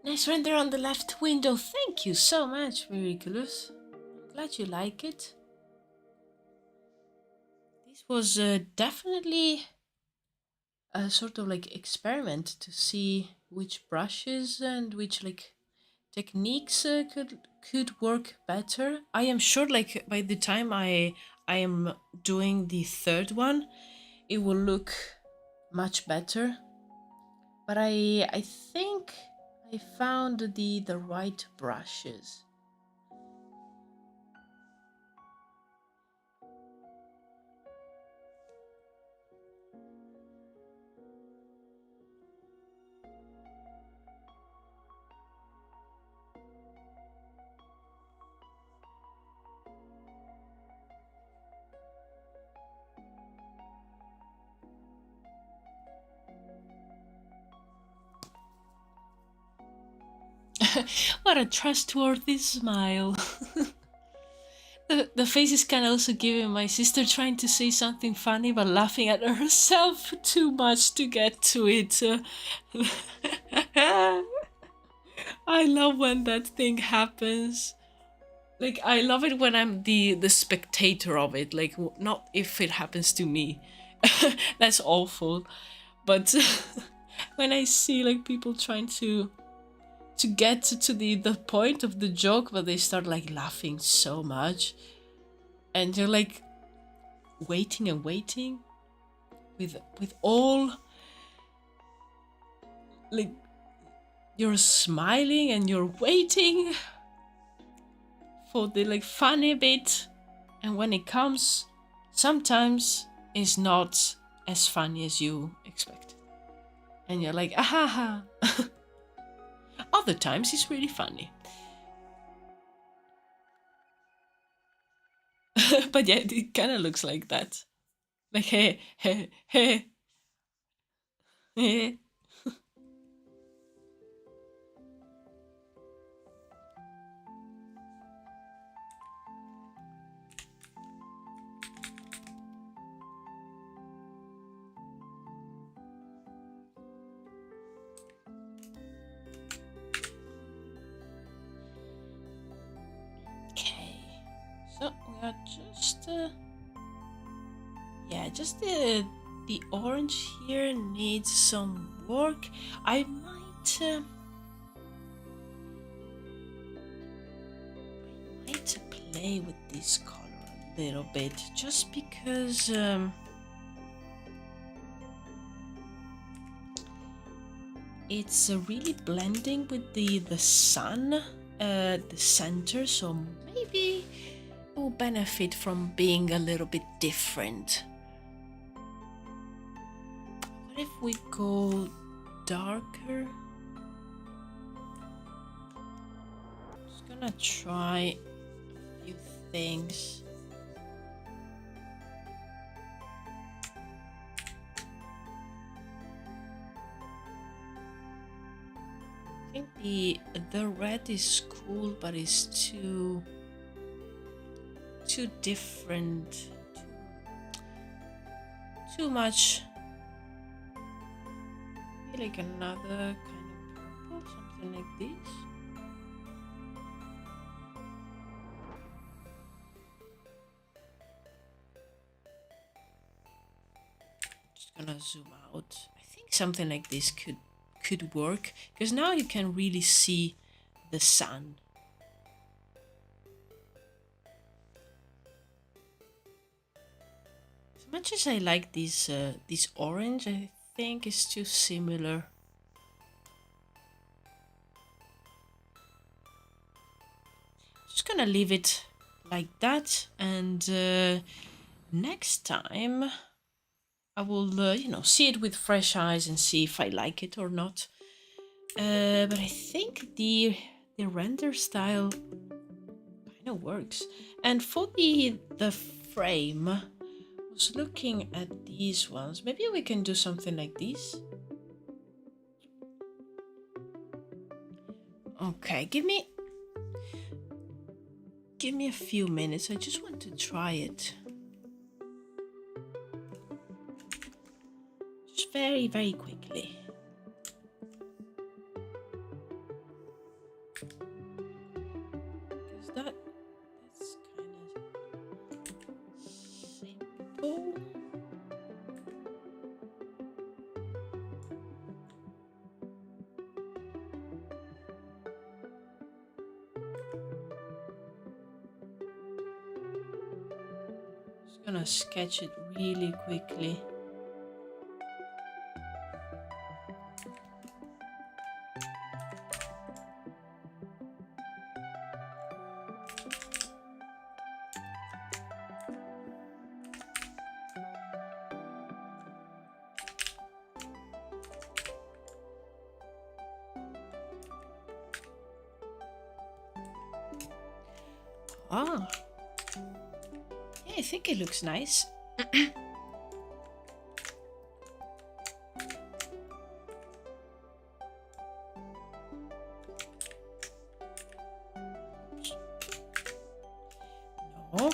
Nice render on the left window. Thank you so much, Miraculous. Glad you like it. This was definitely a sort of like experiment to see which brushes and which like techniques could work better. I am sure like by the time I am doing the third one, it will look much better. But I think I found the right brushes. What a trustworthy smile. The face is kind of also giving my sister trying to say something funny but laughing at herself too much to get to it. I love when that thing happens. Like, I love it when I'm the spectator of it. Like, not if it happens to me. That's awful. But when I see like people trying to get to the point of the joke, but they start like laughing so much, and you're like waiting and waiting with all like you're smiling and you're waiting for the like funny bit, and when it comes, sometimes it's not as funny as you expected, and you're like ah. Other times it's really funny. But yeah, it kind of looks like that. Like, hey, hey, hey, hey. Okay, so we are just, yeah, just the orange here needs some work. I might play with this color a little bit, just because it's really blending with the sun, the center, so maybe it will benefit from being a little bit different. What if we go darker? Just gonna try a few things. I think the red is cool, but it's too different, too much. Maybe like another kind of purple, something like this. Just gonna zoom out. I think something like this could work, because now you can really see the sun. As much as I like this orange, I think it's too similar. Just gonna leave it like that, and next time I will, see it with fresh eyes and see if I like it or not. But I think the render style kind of works. And for the frame, I was looking at these ones. Maybe we can do something like this. Okay, give me a few minutes. I just want to try it. Just very, very quickly. gonna sketch it really quickly. Ah, yeah, I think it looks nice. No.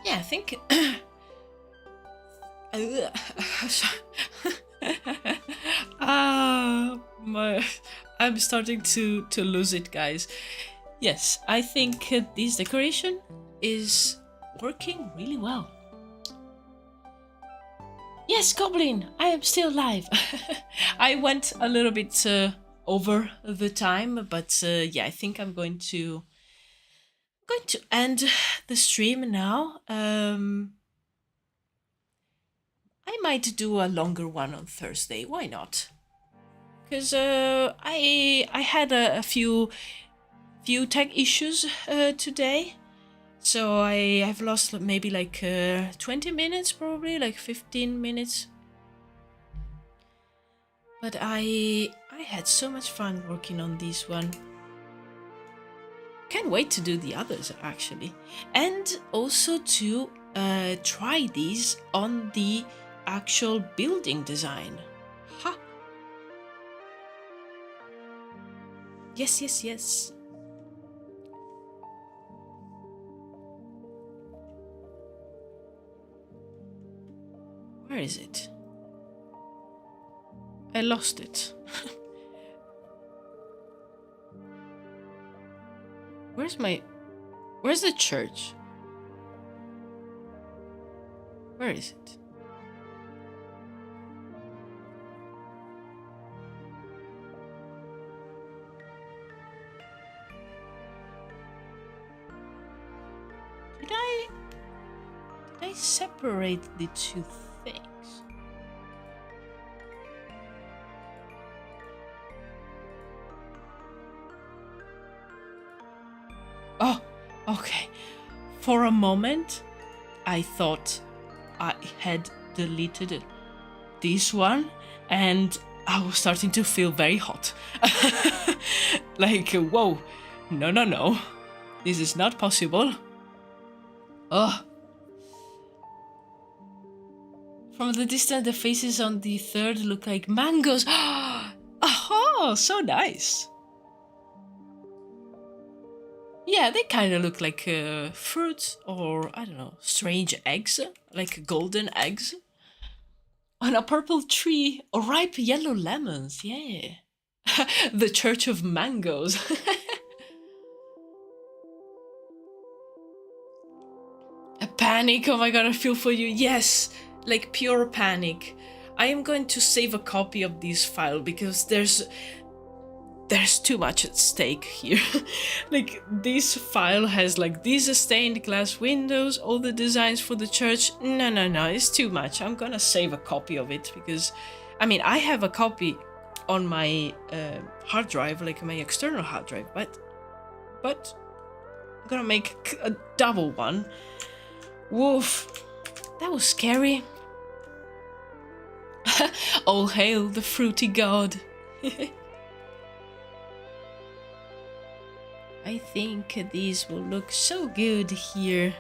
Yeah, I think. I'm starting to lose it, guys. Yes, I think this decoration is working really well. Yes, Goblin, I am still alive. I went a little bit over the time, but yeah, I think I'm going to end the stream now. I might do a longer one on Thursday. Why not? Because I had a few tech issues today, so I have lost maybe like 20 minutes, probably like 15 minutes. But I had so much fun working on this one. Can't wait to do the others actually, and also to try these on the actual building design. Ha! Yes, yes, yes. Where is it? I lost it. Where's the church? Where is it? Did I separate the two things? Oh, okay. For a moment, I thought I had deleted this one, and I was starting to feel very hot. Like, whoa, no. This is not possible. Oh. From the distance, the faces on the third look like mangoes. Oh, so nice. Yeah, they kind of look like fruit or, I don't know, strange eggs, like golden eggs. On a purple tree, or ripe yellow lemons, yeah. The Church of Mangoes. A panic, oh my god, I feel for you. Yes, like pure panic. I am going to save a copy of this file because there's too much at stake here. Like, this file has like these stained glass windows, all the designs for the church. No, it's too much. I'm gonna save a copy of it because, I mean, I have a copy on my hard drive, like my external hard drive, but I'm gonna make a double one. Woof, that was scary. All hail the fruity god. I think these will look so good here.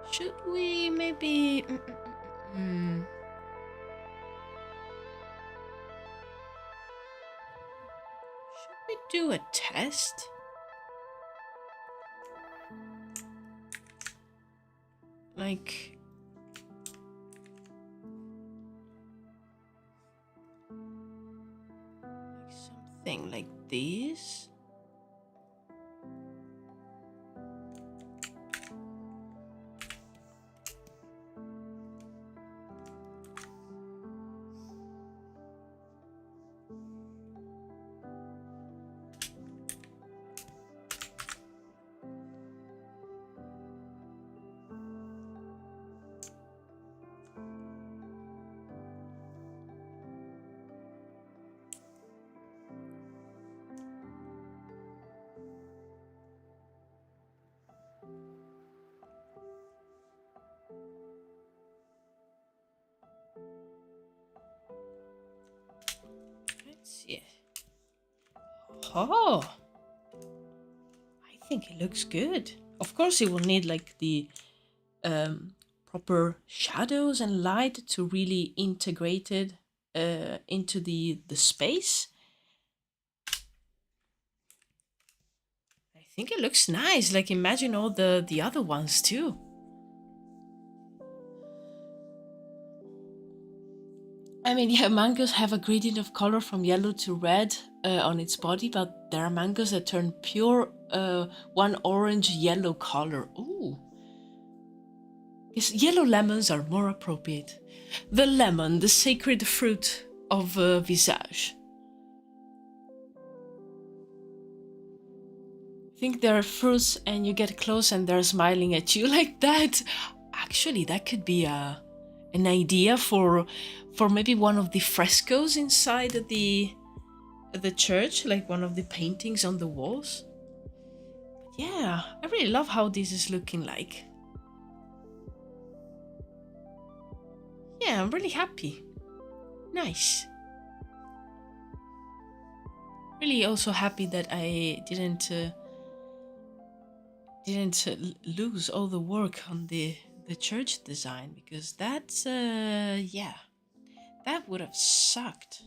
Should we maybe... Should we do a test? Like... something like this. Let's see. Oh, I think it looks good. Of course, it will need like the proper shadows and light to really integrate it into the space. I think it looks nice. Like imagine all the other ones too. I mean, yeah, mangoes have a gradient of color from yellow to red on its body, but there are mangoes that turn pure one orange yellow color. Ooh. Yes, yellow lemons are more appropriate. The lemon, the sacred fruit of visage. I think there are fruits and you get close and they're smiling at you like that. Actually, that could be an idea for maybe one of the frescoes inside the church, like one of the paintings on the walls. But yeah, I really love how this is looking like. Yeah, I'm really happy. Nice. Really also happy that I didn't lose all the work on the church design, because that's yeah, that would have sucked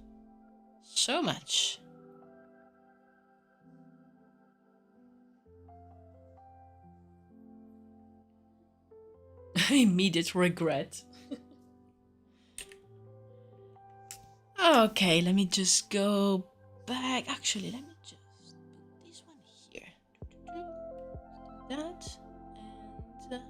so much. Immediate regret. Okay, let me just go back. Actually, let me just put this one here. Do that. And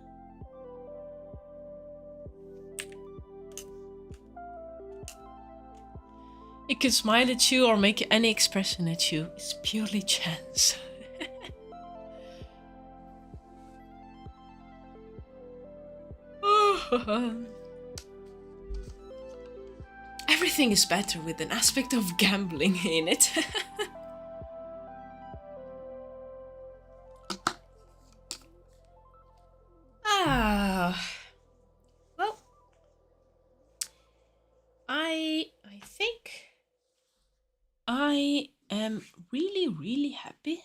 it could smile at you or make any expression at you. It's purely chance. Everything is better with an aspect of gambling in it. Well, I think I am really happy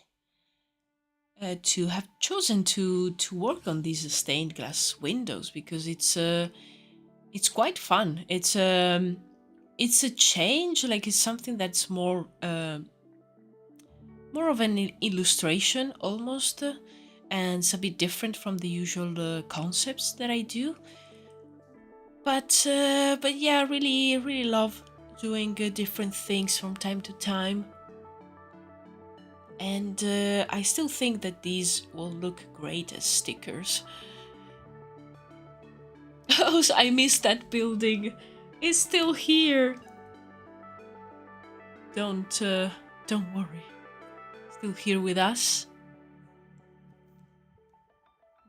to have chosen to work on these stained glass windows, because it's quite fun. It's a change, like it's something that's more of an illustration almost, and it's a bit different from the usual concepts that I do. But yeah, really love doing different things from time to time. And I still think that these will look great as stickers. Oh, I missed that building. It's still here. Don't worry. Still here with us.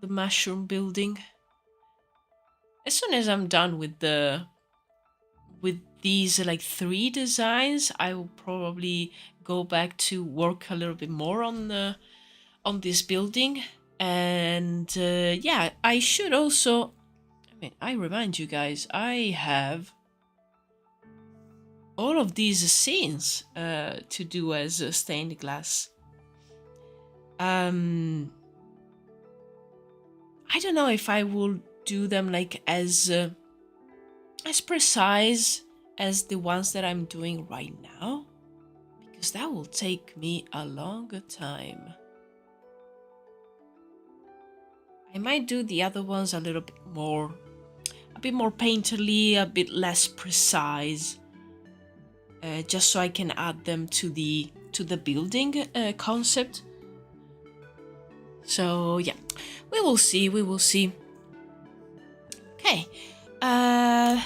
The mushroom building. As soon as I'm done with these like 3 designs, I will probably go back to work a little bit more on this building. And yeah, I should also, I mean, I remind you guys, I have all of these scenes to do as stained glass. I don't know if I will do them like as precise as the ones that I'm doing right now, because that will take me a longer time. I might do the other ones a bit more painterly, a bit less precise, just so I can add them to the to the building concept. So yeah, we will see. We will see. Okay, I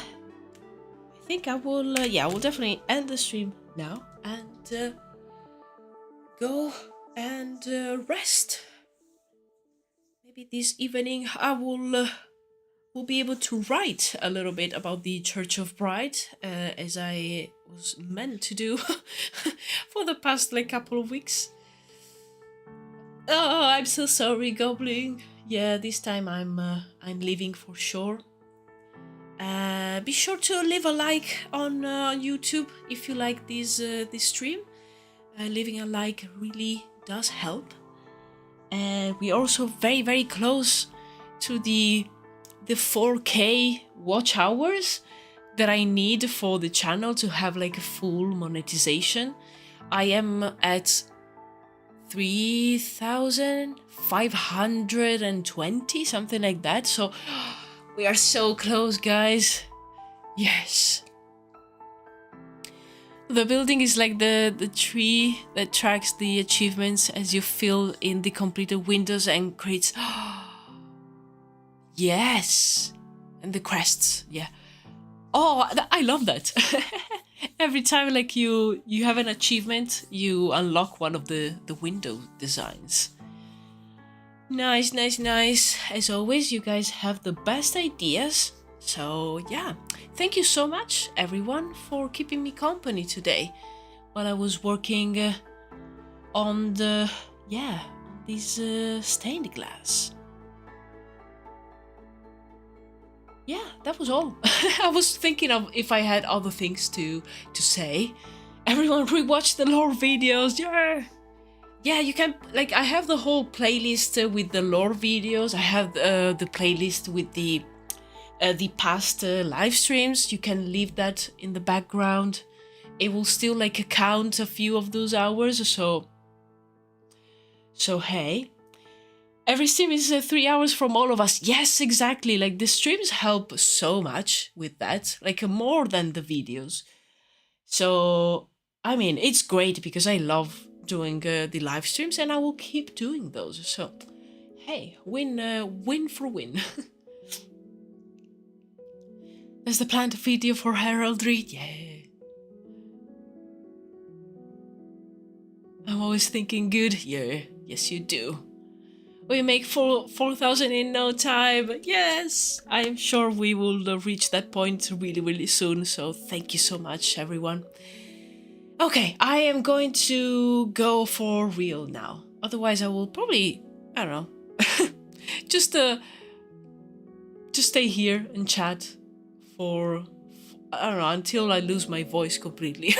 think I will. Yeah, I will definitely end the stream now and go and rest. Maybe this evening I will be able to write a little bit about the Church of Pride, as I was meant to do for the past like couple of weeks. Oh, I'm so sorry, Goblin. Yeah, this time I'm leaving for sure. Be sure to leave a like on YouTube if you like this stream. Leaving a like really does help. And we're also very close to the 4K watch hours that I need for the channel to have like a full monetization. I am at 3,520, something like that. So we are so close, guys. Yes. The building is like the tree that tracks the achievements as you fill in the completed windows and creates... Yes! And the crests, yeah. Oh, I love that. Every time like you have an achievement, you unlock one of the window designs. Nice. As always, you guys have the best ideas. So yeah, thank you so much everyone for keeping me company today while I was working on this stained glass. Yeah, that was all. I was thinking of if I had other things to say. Everyone rewatch the lore videos. Yeah, you can, like, I have the whole playlist with the lore videos. I have the playlist with the past live streams. You can leave that in the background. It will still like count a few of those hours. So hey, every stream is 3 hours from all of us. Yes, exactly. Like the streams help so much with that, like more than the videos. So I mean, it's great because I love doing the live streams and I will keep doing those. So hey, win for win. There's the planned video for heraldry. Yeah. I'm always thinking good. Yeah, yes you do. We make 4,000 in no time. Yes, I'm sure we will reach that point really soon. So thank you so much, everyone. Okay, I am going to go for real now. Otherwise, I will probably, I don't know, just stay here and chat for I don't know, until I lose my voice completely.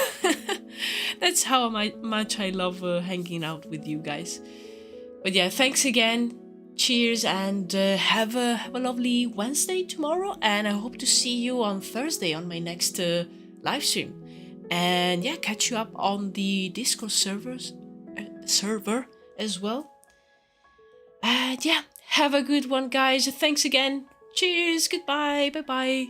That's how much I love hanging out with you guys. But yeah, thanks again. Cheers, and have a lovely Wednesday tomorrow. And I hope to see you on Thursday on my next live stream. And yeah, catch you up on the Discord server as well. And yeah, have a good one, guys. Thanks again. Cheers. Goodbye. Bye.